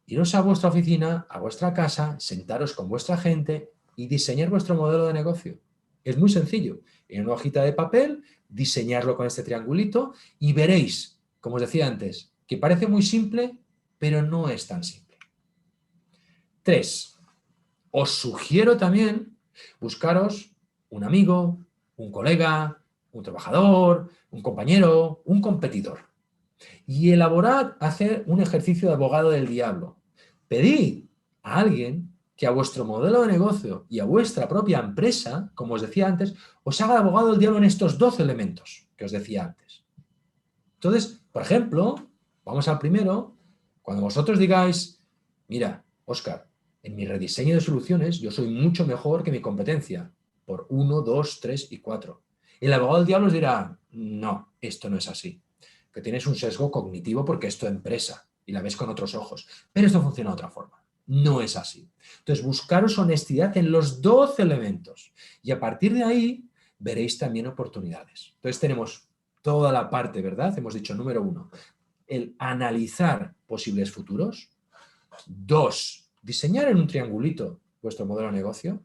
iros a vuestra oficina, a vuestra casa, sentaros con vuestra gente y diseñar vuestro modelo de negocio. Es muy sencillo. En una hojita de papel, diseñarlo con este triangulito y veréis, como os decía antes, que parece muy simple, pero no es tan simple. 3. Os sugiero también buscaros un amigo, un colega, un trabajador, un compañero, un competidor y elaborad, hacer un ejercicio de abogado del diablo. Pedid a alguien que a vuestro modelo de negocio y a vuestra propia empresa, como os decía antes, os haga de abogado del diablo en estos 12 elementos que os decía antes. Entonces, por ejemplo, vamos al primero, cuando vosotros digáis, mira, Óscar, en mi rediseño de soluciones yo soy mucho mejor que mi competencia, por 1, 2, 3 y 4. El abogado del diablo os dirá, no, esto no es así, que tienes un sesgo cognitivo porque es tu empresa y la ves con otros ojos, pero esto funciona de otra forma. No es así. Entonces, buscaros honestidad en los 12 elementos y a partir de ahí veréis también oportunidades. Entonces, tenemos toda la parte, ¿verdad? Hemos dicho, número 1, el analizar posibles futuros. 2, diseñar en un triangulito vuestro modelo de negocio.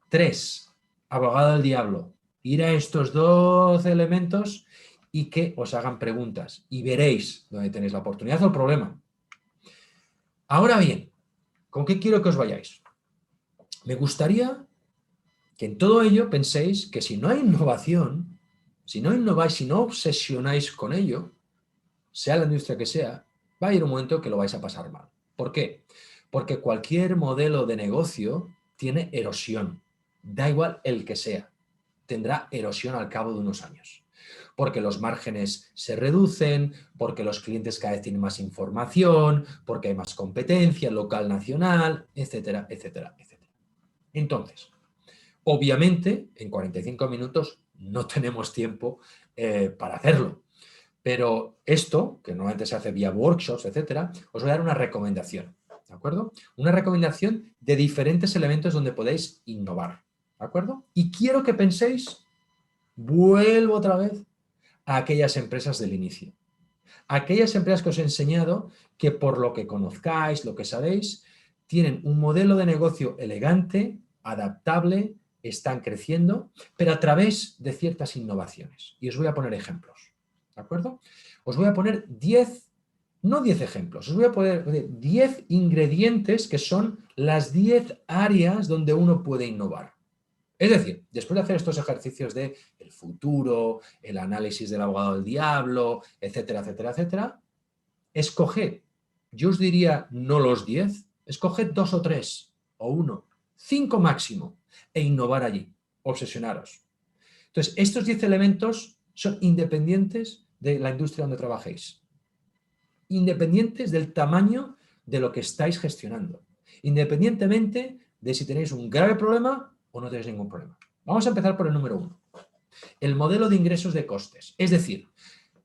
3, abogado del diablo, ir a estos 12 elementos y que os hagan preguntas y veréis dónde tenéis la oportunidad o el problema. Ahora bien, ¿con qué quiero que os vayáis? Me gustaría que en todo ello penséis que si no hay innovación, si no innováis, si no obsesionáis con ello, sea la industria que sea, va a ir un momento que lo vais a pasar mal. ¿Por qué? Porque cualquier modelo de negocio tiene erosión. Da igual el que sea. Tendrá erosión al cabo de unos años. Porque los márgenes se reducen, porque los clientes cada vez tienen más información, porque hay más competencia local, nacional, etcétera, etcétera, etcétera. Entonces, obviamente, en 45 minutos no tenemos tiempo para hacerlo. Pero esto, que normalmente se hace vía workshops, etcétera, os voy a dar una recomendación, ¿de acuerdo? Una recomendación de diferentes elementos donde podéis innovar, ¿de acuerdo? Y quiero que penséis vuelvo otra vez a aquellas empresas del inicio. Aquellas empresas que os he enseñado que por lo que conozcáis, lo que sabéis, tienen un modelo de negocio elegante, adaptable, están creciendo, pero a través de ciertas innovaciones. Y os voy a poner ejemplos, ¿de acuerdo? Os voy a poner 10, no 10 ejemplos, os voy a poner 10 ingredientes que son las 10 áreas donde uno puede innovar. Es decir, después de hacer estos ejercicios de el futuro, el análisis del abogado del diablo, etcétera, etcétera, etcétera, escoged, yo os diría no los 10, escoged 2 o 3 o 1, 5 máximo e innovar allí, obsesionaros. Entonces, estos 10 elementos son independientes de la industria donde trabajéis, independientes del tamaño de lo que estáis gestionando, independientemente de si tenéis un grave problema o no tenéis ningún problema. Vamos a empezar por el número 1. El modelo de ingresos de costes. Es decir,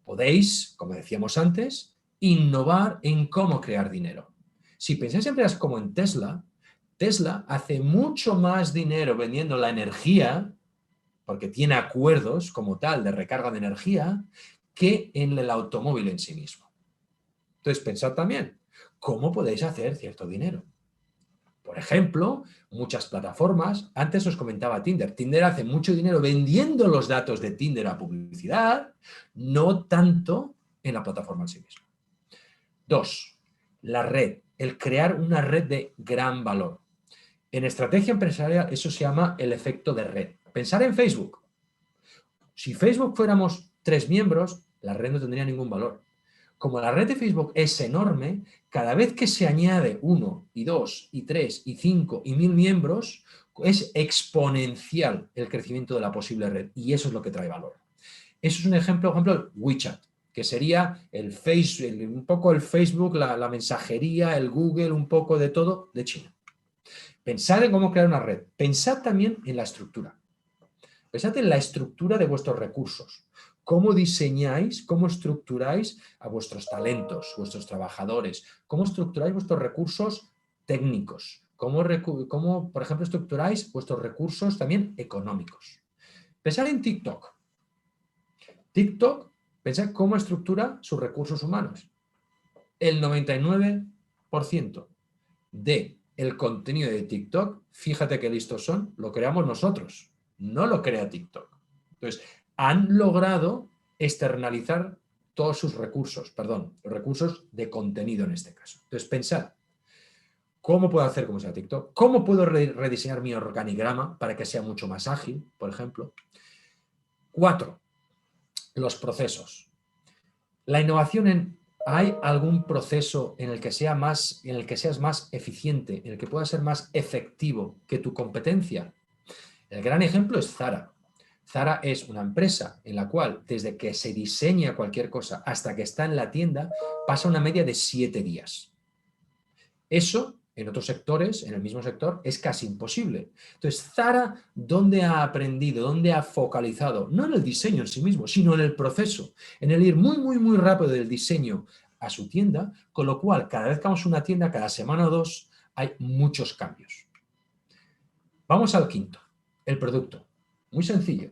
podéis, como decíamos antes, innovar en cómo crear dinero. Si pensáis en empresas como en Tesla, Tesla hace mucho más dinero vendiendo la energía, porque tiene acuerdos como tal de recarga de energía, que en el automóvil en sí mismo. Entonces, pensad también, ¿cómo podéis hacer cierto dinero? Por ejemplo, muchas plataformas, antes os comentaba Tinder, Tinder hace mucho dinero vendiendo los datos de Tinder a publicidad, no tanto en la plataforma en sí misma. 2. La red, el crear una red de gran valor. En estrategia empresarial eso se llama el efecto de red. Pensar en Facebook. Si Facebook fuéramos 3 miembros, la red no tendría ningún valor. Como la red de Facebook es enorme, cada vez que se añade 1, y 2, y 3, y 5, y 1000 miembros, es exponencial el crecimiento de la posible red. Y eso es lo que trae valor. Eso es un ejemplo, por ejemplo, WeChat, que sería el Facebook, un poco el Facebook, la mensajería, el Google, un poco de todo de China. Pensad en cómo crear una red. Pensad también en la estructura. Pensad en la estructura de vuestros recursos. ¿Cómo diseñáis, cómo estructuráis a vuestros talentos, vuestros trabajadores? ¿Cómo estructuráis vuestros recursos técnicos? ¿Cómo, por ejemplo, estructuráis vuestros recursos también económicos? Pensad en TikTok. TikTok, pensad cómo estructura sus recursos humanos. El 99% del contenido de TikTok, fíjate qué listos son, lo creamos nosotros, no lo crea TikTok. Entonces, han logrado externalizar todos sus recursos, los recursos de contenido en este caso. Entonces, pensad, ¿cómo puedo hacer como sea TikTok? ¿Cómo puedo rediseñar mi organigrama para que sea mucho más ágil, por ejemplo? 4. Los procesos. La innovación ¿hay algún proceso en el que seas más eficiente, en el que pueda ser más efectivo que tu competencia? El gran ejemplo es Zara. Zara es una empresa en la cual, desde que se diseña cualquier cosa hasta que está en la tienda, pasa una media de 7 días. Eso, en otros sectores, en el mismo sector, es casi imposible. Entonces, Zara, ¿dónde ha aprendido? ¿Dónde ha focalizado? No en el diseño en sí mismo, sino en el proceso, en el ir muy, muy, muy rápido del diseño a su tienda, con lo cual, cada vez que vamos a una tienda, cada semana o 2, hay muchos cambios. Vamos al 5, el producto. Muy sencillo.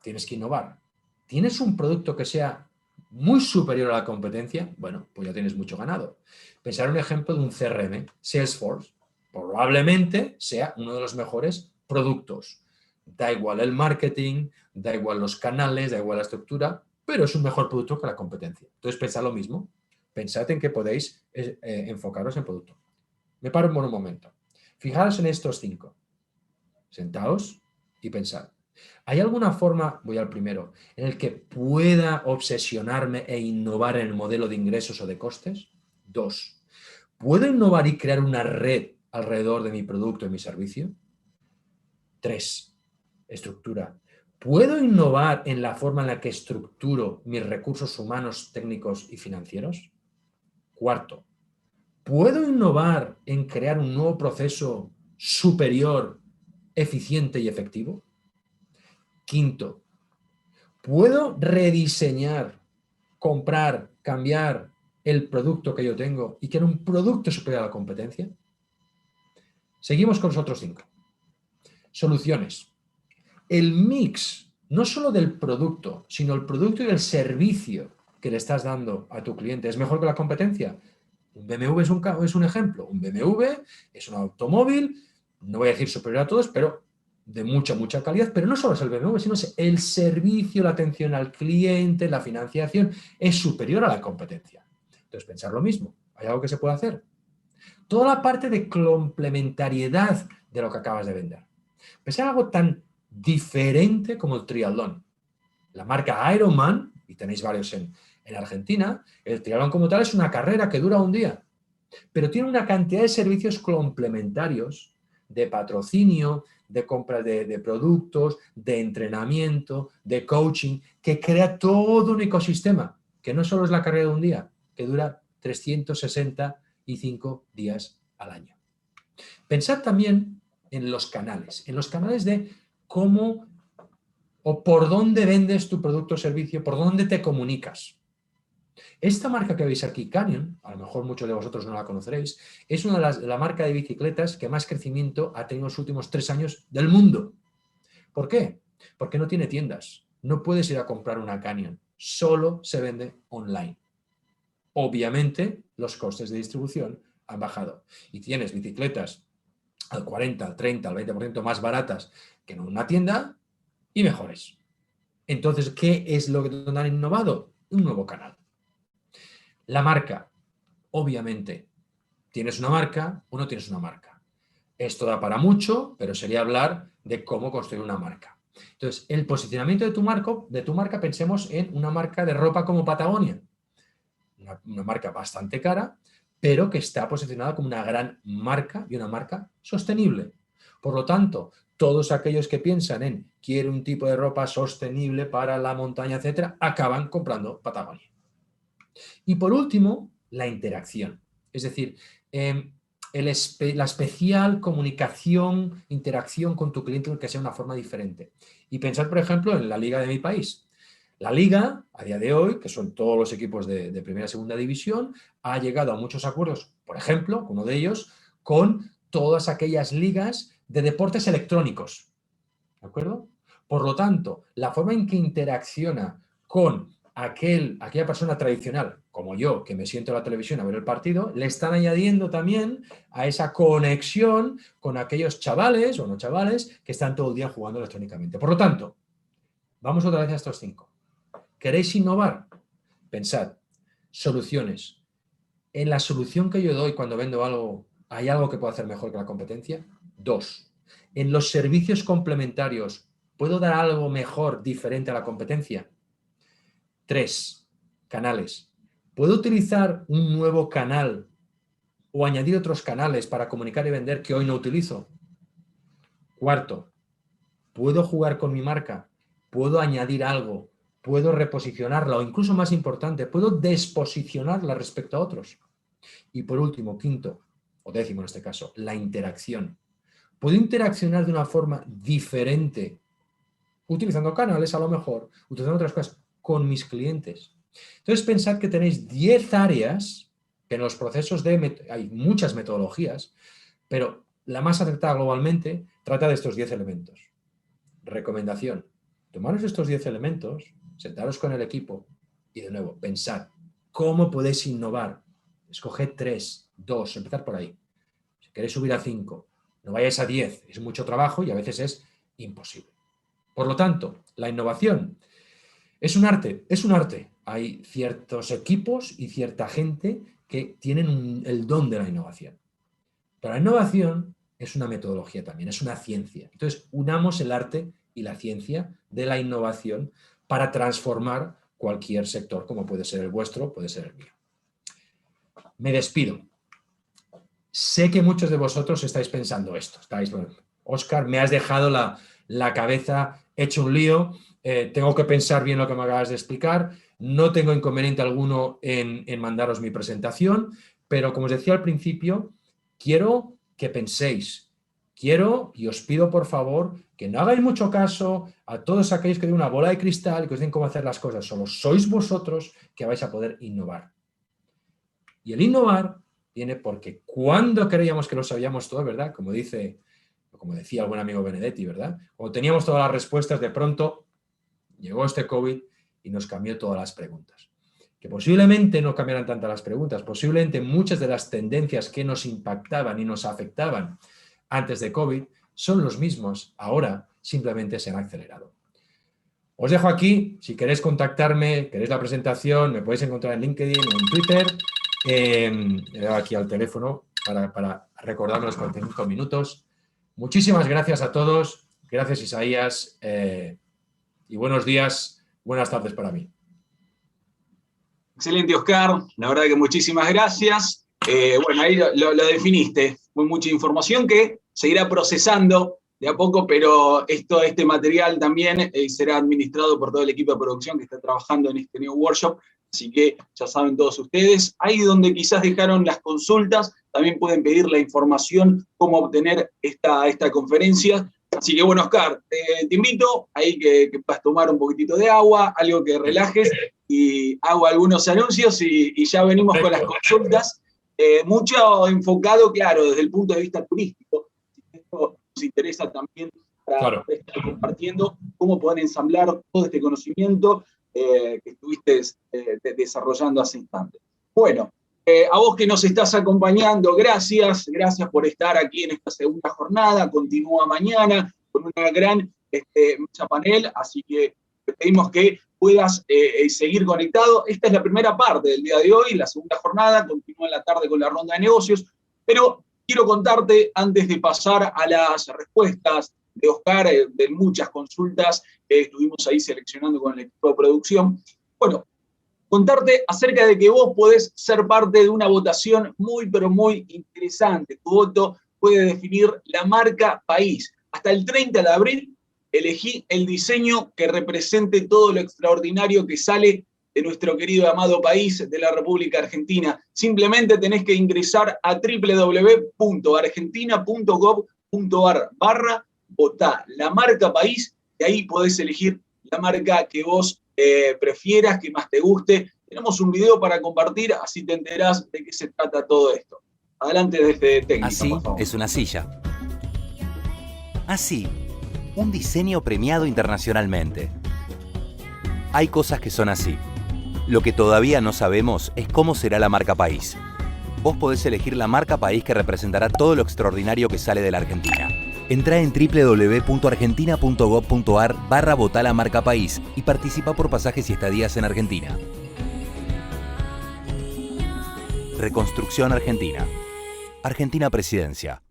Tienes que innovar. ¿Tienes un producto que sea muy superior a la competencia? Bueno, pues ya tienes mucho ganado. Pensar un ejemplo de un CRM, Salesforce, probablemente sea uno de los mejores productos. Da igual el marketing, da igual los canales, da igual la estructura, pero es un mejor producto que la competencia. Entonces, pensad lo mismo. Pensad en que podéis enfocaros en producto. Me paro un momento. Fijaros en estos 5. Sentaos y pensad. ¿Hay alguna forma, voy al primero, en el que pueda obsesionarme e innovar en el modelo de ingresos o de costes? 2. ¿Puedo innovar y crear una red alrededor de mi producto y mi servicio? 3. Estructura. ¿Puedo innovar en la forma en la que estructuro mis recursos humanos, técnicos y financieros? 4. ¿Puedo innovar en crear un nuevo proceso superior, eficiente y efectivo? 5. ¿Puedo rediseñar, comprar, cambiar el producto que yo tengo y crear un producto superior a la competencia? Seguimos con los otros 5. Soluciones. El mix no solo del producto, sino el producto y el servicio que le estás dando a tu cliente. ¿Es mejor que la competencia? Un BMW es un ejemplo. Un BMW es un automóvil, no voy a decir superior a todos, pero de mucha, mucha calidad. Pero no solo es el BMW, sino es el servicio, la atención al cliente, la financiación, es superior a la competencia. Entonces, pensar lo mismo. ¿Hay algo que se puede hacer? Toda la parte de complementariedad de lo que acabas de vender. Pensar algo tan diferente como el triatlón. La marca Ironman, y tenéis varios en Argentina, el triatlón como tal es una carrera que dura un día, pero tiene una cantidad de servicios complementarios, de patrocinio, de compra de productos, de entrenamiento, de coaching, que crea todo un ecosistema, que no solo es la carrera de un día, que dura 365 días al año. Pensad también en los canales de cómo o por dónde vendes tu producto o servicio, por dónde te comunicas. Esta marca que veis aquí, Canyon, a lo mejor muchos de vosotros no la conoceréis, es una de la marca de bicicletas que más crecimiento ha tenido en los últimos 3 años del mundo. ¿Por qué? Porque no tiene tiendas. No puedes ir a comprar una Canyon. Solo se vende online. Obviamente, los costes de distribución han bajado. Y tienes bicicletas al 40, al 30, al 20% más baratas que en una tienda y mejores. Entonces, ¿qué es lo que han innovado? Un nuevo canal. La marca, obviamente, tienes una marca o no tienes una marca. Esto da para mucho, pero sería hablar de cómo construir una marca. Entonces, el posicionamiento de tu marca, pensemos en una marca de ropa como Patagonia. Una marca bastante cara, pero que está posicionada como una gran marca y una marca sostenible. Por lo tanto, todos aquellos que piensan en quiero un tipo de ropa sostenible para la montaña, etcétera, acaban comprando Patagonia. Y por último, la interacción. Es decir, la especial comunicación, interacción con tu cliente que sea una forma diferente. Y pensar, por ejemplo, en la liga de mi país. La liga, a día de hoy, que son todos los equipos de primera y segunda división, ha llegado a muchos acuerdos, por ejemplo, uno de ellos, con todas aquellas ligas de deportes electrónicos. ¿De acuerdo? Por lo tanto, la forma en que interacciona con aquella persona tradicional, como yo, que me siento en la televisión a ver el partido, le están añadiendo también a esa conexión con aquellos chavales o no chavales que están todo el día jugando electrónicamente. Por lo tanto, vamos otra vez a estos 5. ¿Queréis innovar? Pensad, soluciones. En la solución que yo doy cuando vendo algo, ¿hay algo que puedo hacer mejor que la competencia? 2. En los servicios complementarios, ¿puedo dar algo mejor, diferente a la competencia? 3. Canales. ¿Puedo utilizar un nuevo canal o añadir otros canales para comunicar y vender que hoy no utilizo? 4. ¿Puedo jugar con mi marca? ¿Puedo añadir algo? ¿Puedo reposicionarla? O incluso más importante, ¿puedo desposicionarla respecto a otros? Y por último, 5, o 10 en este caso, la interacción. ¿Puedo interaccionar de una forma diferente, utilizando canales a lo mejor, utilizando otras cosas, con mis clientes? Entonces pensad que tenéis 10 áreas, que en los procesos hay muchas metodologías, pero la más acertada globalmente trata de estos 10 elementos. Recomendación: tomaros estos 10 elementos, sentaros con el equipo y de nuevo, pensad cómo podéis innovar. Escoged 3, 2, empezar por ahí. Si queréis subir a 5, no vayáis a 10, es mucho trabajo y a veces es imposible. Por lo tanto, la innovación es un arte, es un arte. Hay ciertos equipos y cierta gente que tienen el don de la innovación. Pero la innovación es una metodología también, es una ciencia. Entonces, unamos el arte y la ciencia de la innovación para transformar cualquier sector, como puede ser el vuestro, puede ser el mío. Me despido. Sé que muchos de vosotros estáis pensando esto. Óscar, me has dejado la cabeza hecho un lío, tengo que pensar bien lo que me acabas de explicar, no tengo inconveniente alguno en mandaros mi presentación, pero como os decía al principio, quiero que penséis. Quiero y os pido, por favor, que no hagáis mucho caso a todos aquellos que den una bola de cristal y que os den cómo hacer las cosas. Solo sois vosotros que vais a poder innovar. Y el innovar viene porque cuando creíamos que lo sabíamos todo, ¿verdad? Como decía el buen amigo Benedetti, ¿verdad? Cuando teníamos todas las respuestas, de pronto llegó este COVID y nos cambió todas las preguntas. Que posiblemente no cambiaran tantas las preguntas, posiblemente muchas de las tendencias que nos impactaban y nos afectaban antes de COVID son los mismos, ahora simplemente se han acelerado. Os dejo aquí, si queréis contactarme, queréis la presentación, me podéis encontrar en LinkedIn o en Twitter. Le doy aquí al teléfono para recordarme los 45 minutos. Muchísimas gracias a todos, gracias Isaías, y buenos días, buenas tardes para mí. Excelente, Oscar. La verdad que muchísimas gracias. Bueno, ahí lo definiste. Fue mucha información que seguirá procesando de a poco, pero este material también será administrado por todo el equipo de producción que está trabajando en este New Workshop. Así que ya saben todos ustedes. Ahí donde quizás dejaron las consultas, también pueden pedir la información, cómo obtener esta conferencia. Así que bueno, Oscar, te invito ahí que puedas tomar un poquitito de agua, algo que relajes, y hago algunos anuncios y ya venimos con las consultas. Mucho enfocado, claro, desde el punto de vista turístico. Esto nos interesa también para estar compartiendo cómo pueden ensamblar todo este conocimiento que estuviste desarrollando hace instantes. Bueno, a vos que nos estás acompañando, gracias por estar aquí en esta segunda jornada. Continúa mañana con una gran mesa panel, así que te pedimos que puedas seguir conectado. Esta es la primera parte del día de hoy, la segunda jornada, continúa en la tarde con la ronda de negocios, pero quiero contarte, antes de pasar a las respuestas de Oscar, de muchas consultas que estuvimos ahí seleccionando con el equipo de producción, bueno, contarte acerca de que vos podés ser parte de una votación muy, pero muy interesante. Tu voto puede definir la marca país. Hasta el 30 de abril, elegí el diseño que represente todo lo extraordinario que sale de nuestro querido y amado país, de la República Argentina. Simplemente tenés que ingresar a www.argentina.gov.ar/votá la marca país, y ahí podés elegir la marca que vos prefieras, que más te guste. Tenemos un video para compartir, así te enterás de qué se trata todo esto. Adelante desde técnica, Así por favor. es una silla. Así, un diseño premiado internacionalmente. Hay cosas que son así. Lo que todavía no sabemos es cómo será la marca país. Vos podés elegir la marca país que representará todo lo extraordinario que sale de la Argentina. Entrá en www.argentina.gov.ar/votá la marca país y participa por pasajes y estadías en Argentina. Reconstrucción Argentina. Argentina Presidencia.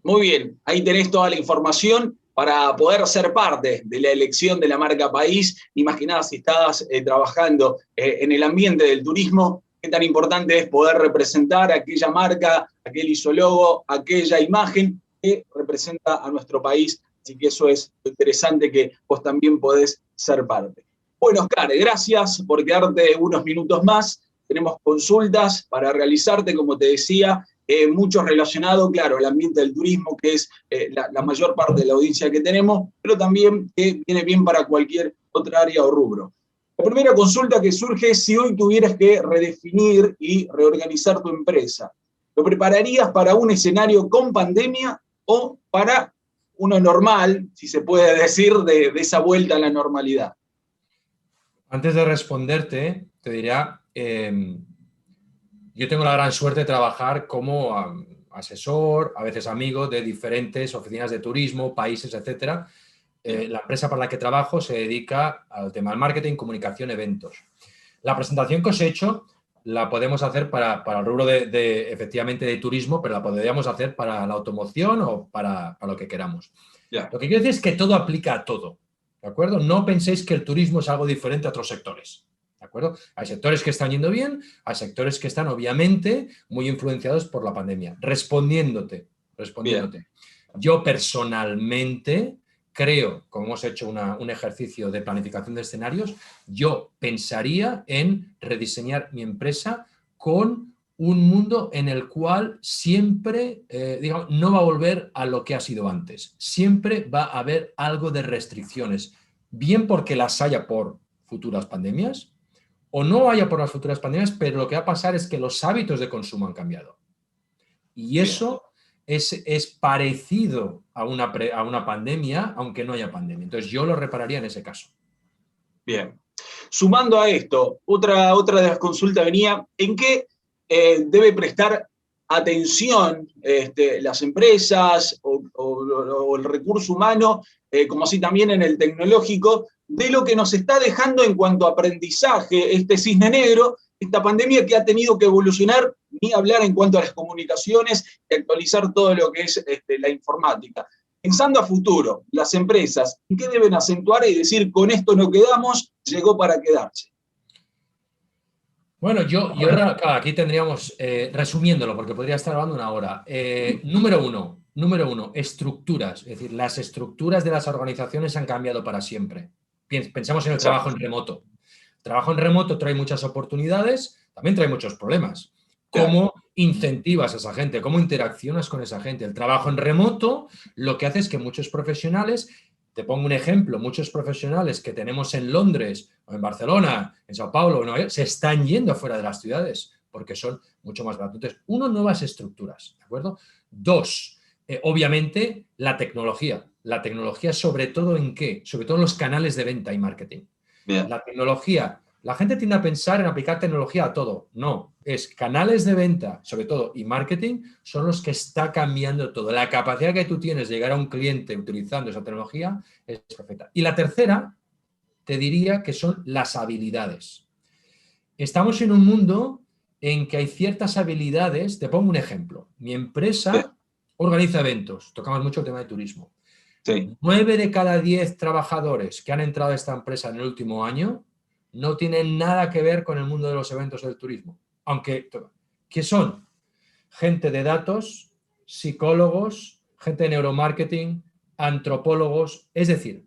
Muy bien, ahí tenés toda la información para poder ser parte de la elección de la marca país. Imaginad si estás trabajando en el ambiente del turismo, qué tan importante es poder representar aquella marca, aquel isólogo, aquella imagen que representa a nuestro país. Así que eso es lo interesante, que vos también podés ser parte. Bueno, Oscar, gracias por quedarte unos minutos más. Tenemos consultas para realizarte, como te decía, mucho relacionado, claro, al ambiente del turismo, que es la mayor parte de la audiencia que tenemos, pero también que viene bien para cualquier otra área o rubro. La primera consulta que surge es si hoy tuvieras que redefinir y reorganizar tu empresa. ¿Lo prepararías para un escenario con pandemia o para uno normal, si se puede decir, de esa vuelta a la normalidad? Antes de responderte, te diría, yo tengo la gran suerte de trabajar como asesor, a veces amigo de diferentes oficinas de turismo, países, etc. La empresa para la que trabajo se dedica al tema del marketing, comunicación, eventos. La presentación que os he hecho la podemos hacer para el rubro efectivamente de turismo, pero la podríamos hacer para la automoción o para lo que queramos. Yeah. Lo que quiero decir es que todo aplica a todo, ¿de acuerdo? No penséis que el turismo es algo diferente a otros sectores, ¿de acuerdo? Hay sectores que están yendo bien, hay sectores que están obviamente muy influenciados por la pandemia. Respondiéndote. Yeah. Yo personalmente creo, como hemos hecho un ejercicio de planificación de escenarios, yo pensaría en rediseñar mi empresa con un mundo en el cual siempre, digamos, no va a volver a lo que ha sido antes. Siempre va a haber algo de restricciones, bien porque las haya por futuras pandemias o no haya por las futuras pandemias, pero lo que va a pasar es que los hábitos de consumo han cambiado. Y eso es parecido a una pandemia, aunque no haya pandemia. Entonces yo lo repararía en ese caso. Bien. Sumando a esto, otra de las consultas venía, ¿en qué debe prestar atención las empresas o el recurso humano, como así también en el tecnológico, de lo que nos está dejando en cuanto a aprendizaje este cisne negro, esta pandemia que ha tenido que evolucionar, ni hablar en cuanto a las comunicaciones y actualizar todo lo que es la informática? Pensando a futuro, las empresas, ¿en qué deben acentuar y decir, con esto no quedamos, llegó para quedarse? Bueno, claro, aquí tendríamos, resumiéndolo, porque podría estar hablando una hora. Número uno, estructuras. Es decir, las estructuras de las organizaciones han cambiado para siempre. Pensamos en el trabajo en remoto. El trabajo en remoto trae muchas oportunidades, también trae muchos problemas. ¿Cómo incentivas a esa gente? ¿Cómo interaccionas con esa gente? El trabajo en remoto lo que hace es que muchos profesionales, te pongo un ejemplo, muchos profesionales que tenemos en Londres, o en Barcelona, en Sao Paulo, en Nueva York, se están yendo fuera de las ciudades porque son mucho más baratos. Entonces, uno, nuevas estructuras, ¿de acuerdo? Dos, obviamente, la tecnología. La tecnología, sobre todo ¿en qué? Sobre todo en los canales de venta y marketing. Bien. La tecnología. La gente tiende a pensar en aplicar tecnología a todo. No, es canales de venta, sobre todo, y marketing, son los que está cambiando todo. La capacidad que tú tienes de llegar a un cliente utilizando esa tecnología es perfecta. Y la tercera, te diría que son las habilidades. Estamos en un mundo en que hay ciertas habilidades. Te pongo un ejemplo. Mi empresa organiza eventos. Tocamos mucho el tema de turismo. Sí. 9 de cada 10 trabajadores que han entrado a esta empresa en el último año no tienen nada que ver con el mundo de los eventos del turismo. Aunque, ¿qué son? Gente de datos, psicólogos, gente de neuromarketing, antropólogos. Es decir,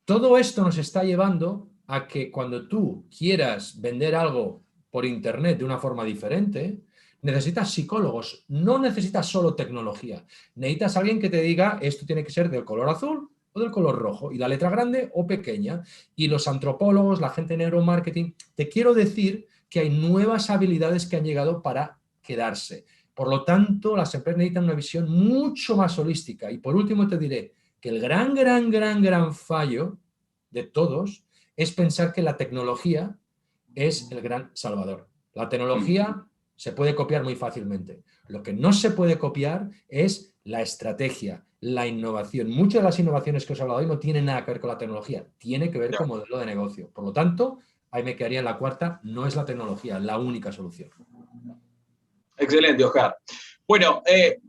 todo esto nos está llevando a que cuando tú quieras vender algo por internet de una forma diferente, necesitas psicólogos, no necesitas solo tecnología. Necesitas a alguien que te diga esto tiene que ser del color azul o del color rojo, y la letra grande o pequeña. Y los antropólogos, la gente de neuromarketing, te quiero decir que hay nuevas habilidades que han llegado para quedarse. Por lo tanto, las empresas necesitan una visión mucho más holística. Y por último te diré que el gran fallo de todos es pensar que la tecnología es el gran salvador. La tecnología se puede copiar muy fácilmente. Lo que no se puede copiar es la estrategia, la innovación. Muchas de las innovaciones que os he hablado hoy no tienen nada que ver con la tecnología, tiene que ver con modelo de negocio. Por lo tanto, ahí me quedaría en la cuarta, no es la tecnología la única solución. Excelente, Oscar. Bueno,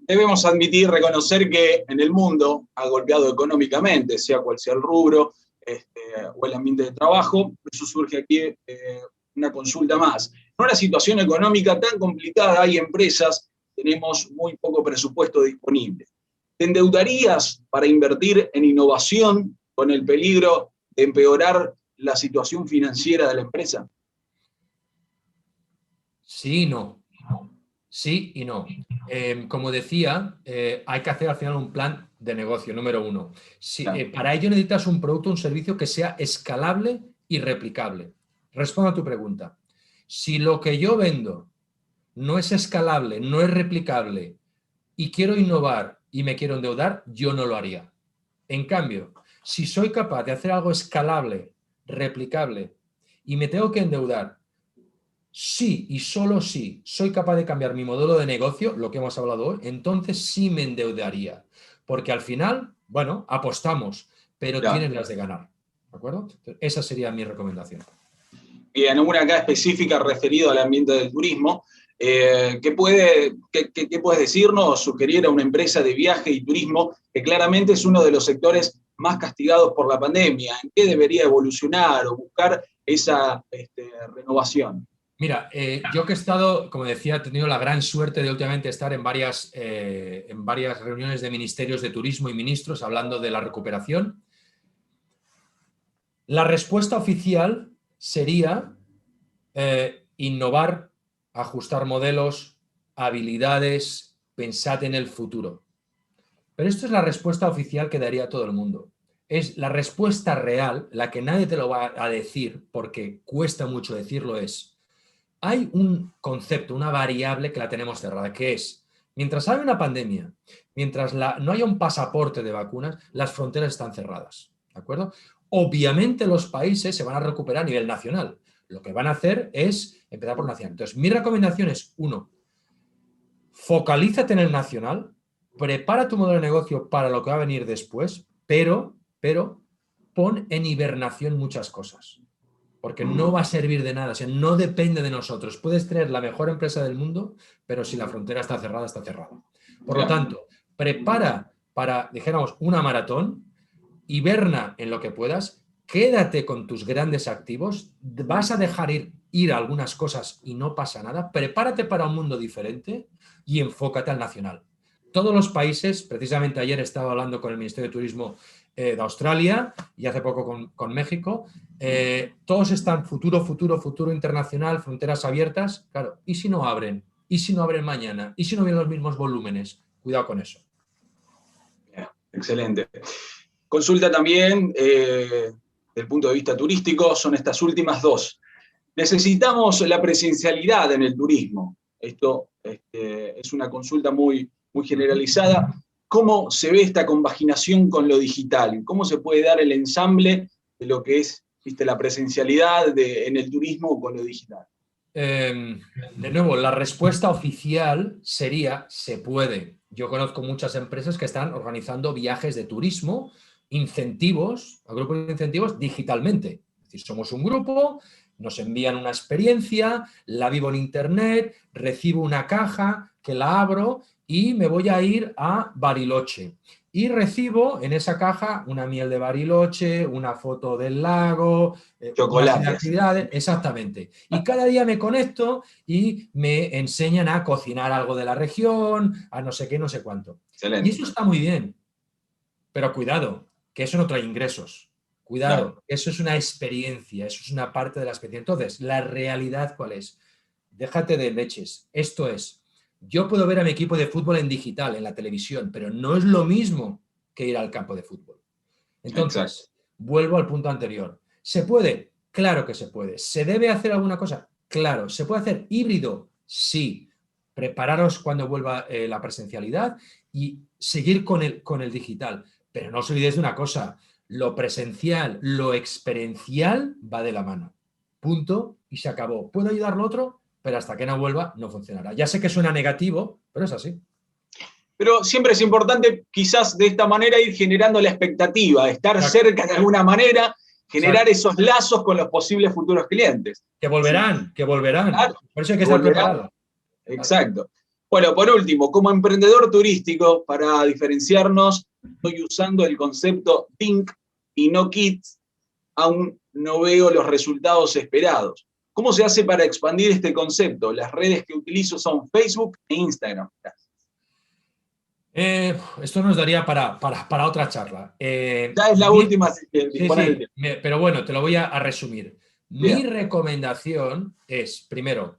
debemos admitir, reconocer que en el mundo ha golpeado económicamente, sea cual sea el rubro o el ambiente de trabajo. Por eso surge aquí una consulta más. En una situación económica tan complicada hay empresas, tenemos muy poco presupuesto disponible. ¿Te endeudarías para invertir en innovación con el peligro de empeorar la situación financiera de la empresa? Sí y no. Sí y no. Como decía, hay que hacer al final un plan de negocio, número uno. Para ello necesitas un producto o un servicio que sea escalable y replicable. Respondo a tu pregunta. Si lo que yo vendo no es escalable, no es replicable y quiero innovar y me quiero endeudar, yo no lo haría. En cambio, si soy capaz de hacer algo escalable, replicable y me tengo que endeudar, sí y solo si soy capaz de cambiar mi modelo de negocio, lo que hemos hablado hoy, entonces sí me endeudaría. Porque al final, bueno, apostamos, pero tienes las de ganar. ¿De acuerdo? Entonces, esa sería mi recomendación. Bien, una acá específica referido al ambiente del turismo. ¿Qué puedes decirnos, sugerir a una empresa de viaje y turismo que claramente es uno de los sectores más castigados por la pandemia? ¿En qué debería evolucionar o buscar esa renovación? Mira, yo que he estado, como decía, he tenido la gran suerte de últimamente estar en varias reuniones de ministerios de turismo y ministros hablando de la recuperación. La respuesta oficial sería innovar, ajustar modelos, habilidades, pensad en el futuro. Pero esto es la respuesta oficial que daría todo el mundo. Es la respuesta real, la que nadie te lo va a decir porque cuesta mucho decirlo, es: hay un concepto, una variable que la tenemos cerrada, que es Mientras haya una pandemia, mientras no haya un pasaporte de vacunas, las fronteras están cerradas, ¿de acuerdo? Obviamente los países se van a recuperar a nivel nacional. Lo que van a hacer es empezar por nacional. Entonces, mi recomendación es, uno, focalízate en el nacional, prepara tu modelo de negocio para lo que va a venir después, pero pon en hibernación muchas cosas. Porque no va a servir de nada, o sea, no depende de nosotros. Puedes tener la mejor empresa del mundo, pero si la frontera está cerrada, está cerrada. Por lo tanto, prepara para, dijéramos, una maratón, hiberna en lo que puedas, quédate con tus grandes activos, vas a dejar ir algunas cosas y no pasa nada, prepárate para un mundo diferente y enfócate al nacional. Todos los países, precisamente ayer estaba hablando con el Ministerio de Turismo de Australia y hace poco con México, todos están futuro internacional, fronteras abiertas, claro, ¿y si no abren? ¿Y si no abren mañana? ¿Y si no vienen los mismos volúmenes? Cuidado con eso. Excelente. Consulta también, desde el punto de vista turístico, son estas últimas dos. Necesitamos la presencialidad en el turismo. Esto es una consulta muy generalizada. ¿Cómo se ve esta compaginación con lo digital? ¿Cómo se puede dar el ensamble de lo que es, viste, la presencialidad en el turismo con lo digital? De nuevo, la respuesta oficial sería, se puede. Yo conozco muchas empresas que están organizando viajes de turismo, incentivos, a grupos de incentivos digitalmente. Es decir, somos un grupo, nos envían una experiencia, la vivo en internet, recibo una caja que la abro y me voy a ir a Bariloche. Y recibo en esa caja una miel de Bariloche, una foto del lago, chocolates, actividades, exactamente. Y cada día me conecto y me enseñan a cocinar algo de la región, a no sé qué, no sé cuánto. Excelente. Y eso está muy bien. Pero cuidado, que eso no trae ingresos. Cuidado, Claro. eso es una experiencia, eso es una parte de la experiencia. Entonces, ¿la realidad cuál es? Déjate de leches. Esto es, yo puedo ver a mi equipo de fútbol en digital, en la televisión, pero no es lo mismo que ir al campo de fútbol. Entonces, vuelvo al punto anterior. ¿Se puede? Claro que se puede. ¿Se debe hacer alguna cosa? Claro. ¿Se puede hacer híbrido? Sí. Prepararos cuando vuelva la presencialidad y seguir con el digital. Pero no os olvidéis de una cosa, lo presencial, lo experiencial va de la mano. Punto y se acabó. ¿Puedo ayudar lo otro? Pero hasta que no vuelva no funcionará. Ya sé que suena negativo, pero es así. Pero siempre es importante quizás de esta manera ir generando la expectativa, estar cerca de alguna manera, generar esos lazos con los posibles futuros clientes. Que volverán, sí. Que volverán. Claro, por eso hay que estar preparado. Exacto. Bueno, por último, como emprendedor turístico, para diferenciarnos, estoy usando el concepto Think y no Kits, aún no veo los resultados esperados. ¿Cómo se hace para expandir este concepto? Las redes que utilizo son Facebook e Instagram. Esto nos daría para otra charla. Ya es la última. Sí, pero bueno, te lo voy a resumir. Bien. Mi recomendación es, primero,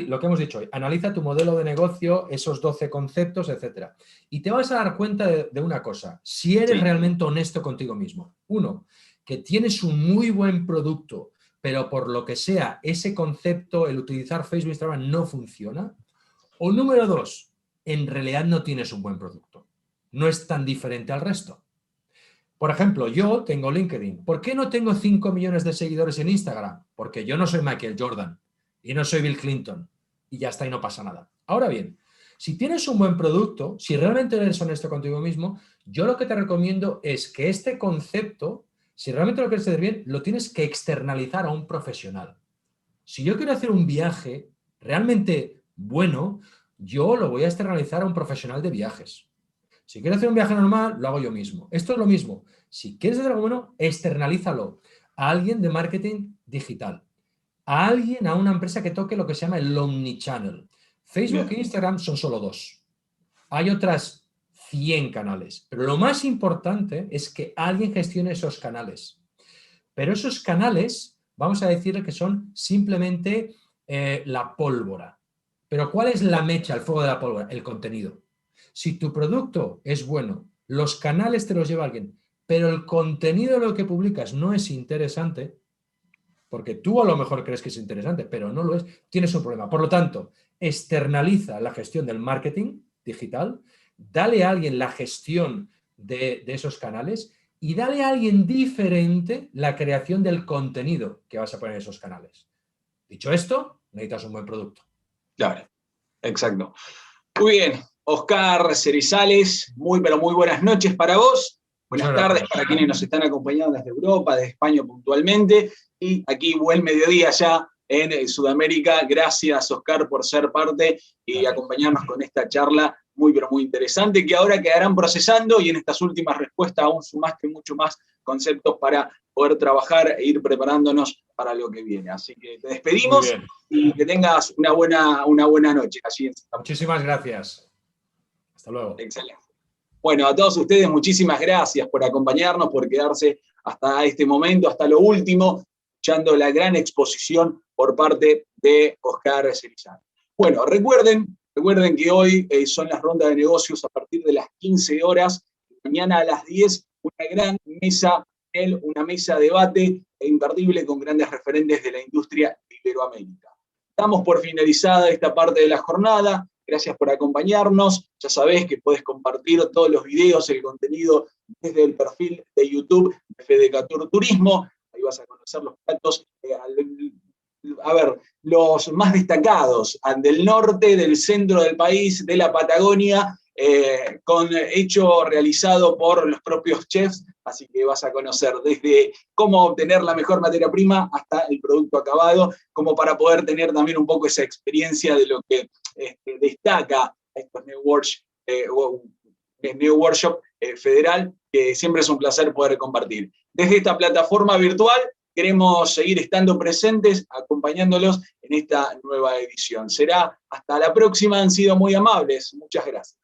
lo que hemos dicho hoy, analiza tu modelo de negocio, esos 12 conceptos, etc. Y te vas a dar cuenta de una cosa, si eres realmente honesto contigo mismo. Uno, que tienes un muy buen producto, pero por lo que sea, ese concepto, el utilizar Facebook e Instagram no funciona. O número dos, en realidad no tienes un buen producto. No es tan diferente al resto. Por ejemplo, yo tengo LinkedIn. ¿Por qué no tengo 5 millones de seguidores en Instagram? Porque yo no soy Michael Jordan y no soy Bill Clinton. Y ya está, y no pasa nada. Ahora bien, si tienes un buen producto, si realmente eres honesto contigo mismo, yo lo que te recomiendo es que este concepto, si realmente lo quieres hacer bien, lo tienes que externalizar a un profesional. Si yo quiero hacer un viaje realmente bueno, yo lo voy a externalizar a un profesional de viajes. Si quiero hacer un viaje normal, lo hago yo mismo. Esto es lo mismo. Si quieres hacer algo bueno, externalízalo a alguien de marketing digital, a alguien, a una empresa que toque lo que se llama el omnichannel. Facebook e Instagram son solo 2. Hay otras 100 canales, pero lo más importante es que alguien gestione esos canales. Pero esos canales, vamos a decir que son simplemente la pólvora. Pero ¿cuál es la mecha, el fuego de la pólvora? El contenido. Si tu producto es bueno, los canales te los lleva alguien, pero el contenido de lo que publicas no es interesante, porque tú a lo mejor crees que es interesante, pero no lo es, tienes un problema. Por lo tanto, externaliza la gestión del marketing digital, dale a alguien la gestión de esos canales y dale a alguien diferente la creación del contenido que vas a poner en esos canales. Dicho esto, necesitas un buen producto. Claro, exacto. Muy bien, Oscar Cerizales, pero muy buenas noches para vos. Buenas tardes para quienes nos están acompañando desde Europa, desde España puntualmente, y aquí buen mediodía ya en Sudamérica. Gracias, Oscar, por ser parte y acompañarnos con esta charla pero muy interesante, que ahora quedarán procesando, y en estas últimas respuestas aún sumaste mucho más conceptos para poder trabajar e ir preparándonos para lo que viene. Así que te despedimos y que tengas una buena noche. Muchísimas gracias. Hasta luego. Excelente. Bueno, a todos ustedes muchísimas gracias por acompañarnos, por quedarse hasta este momento, hasta lo último, escuchando la gran exposición por parte de Oscar Cerizales. Bueno, recuerden que hoy son las rondas de negocios a partir de las 15 horas, mañana a las 10, una gran mesa, una mesa de debate imperdible con grandes referentes de la industria de Iberoamérica. Estamos por finalizada esta parte de la jornada. Gracias por acompañarnos. Ya sabés que podés compartir todos los videos, el contenido desde el perfil de YouTube de Fedecatur Turismo. Ahí vas a conocer los platos, los más destacados del norte, del centro del país, de la Patagonia, realizado por los propios chefs. Así que vas a conocer desde cómo obtener la mejor materia prima hasta el producto acabado, como para poder tener también un poco esa experiencia de lo que destaca estos New Workshop Federal, que siempre es un placer poder compartir. Desde esta plataforma virtual queremos seguir estando presentes, acompañándolos en esta nueva edición. Será hasta la próxima, han sido muy amables. Muchas gracias.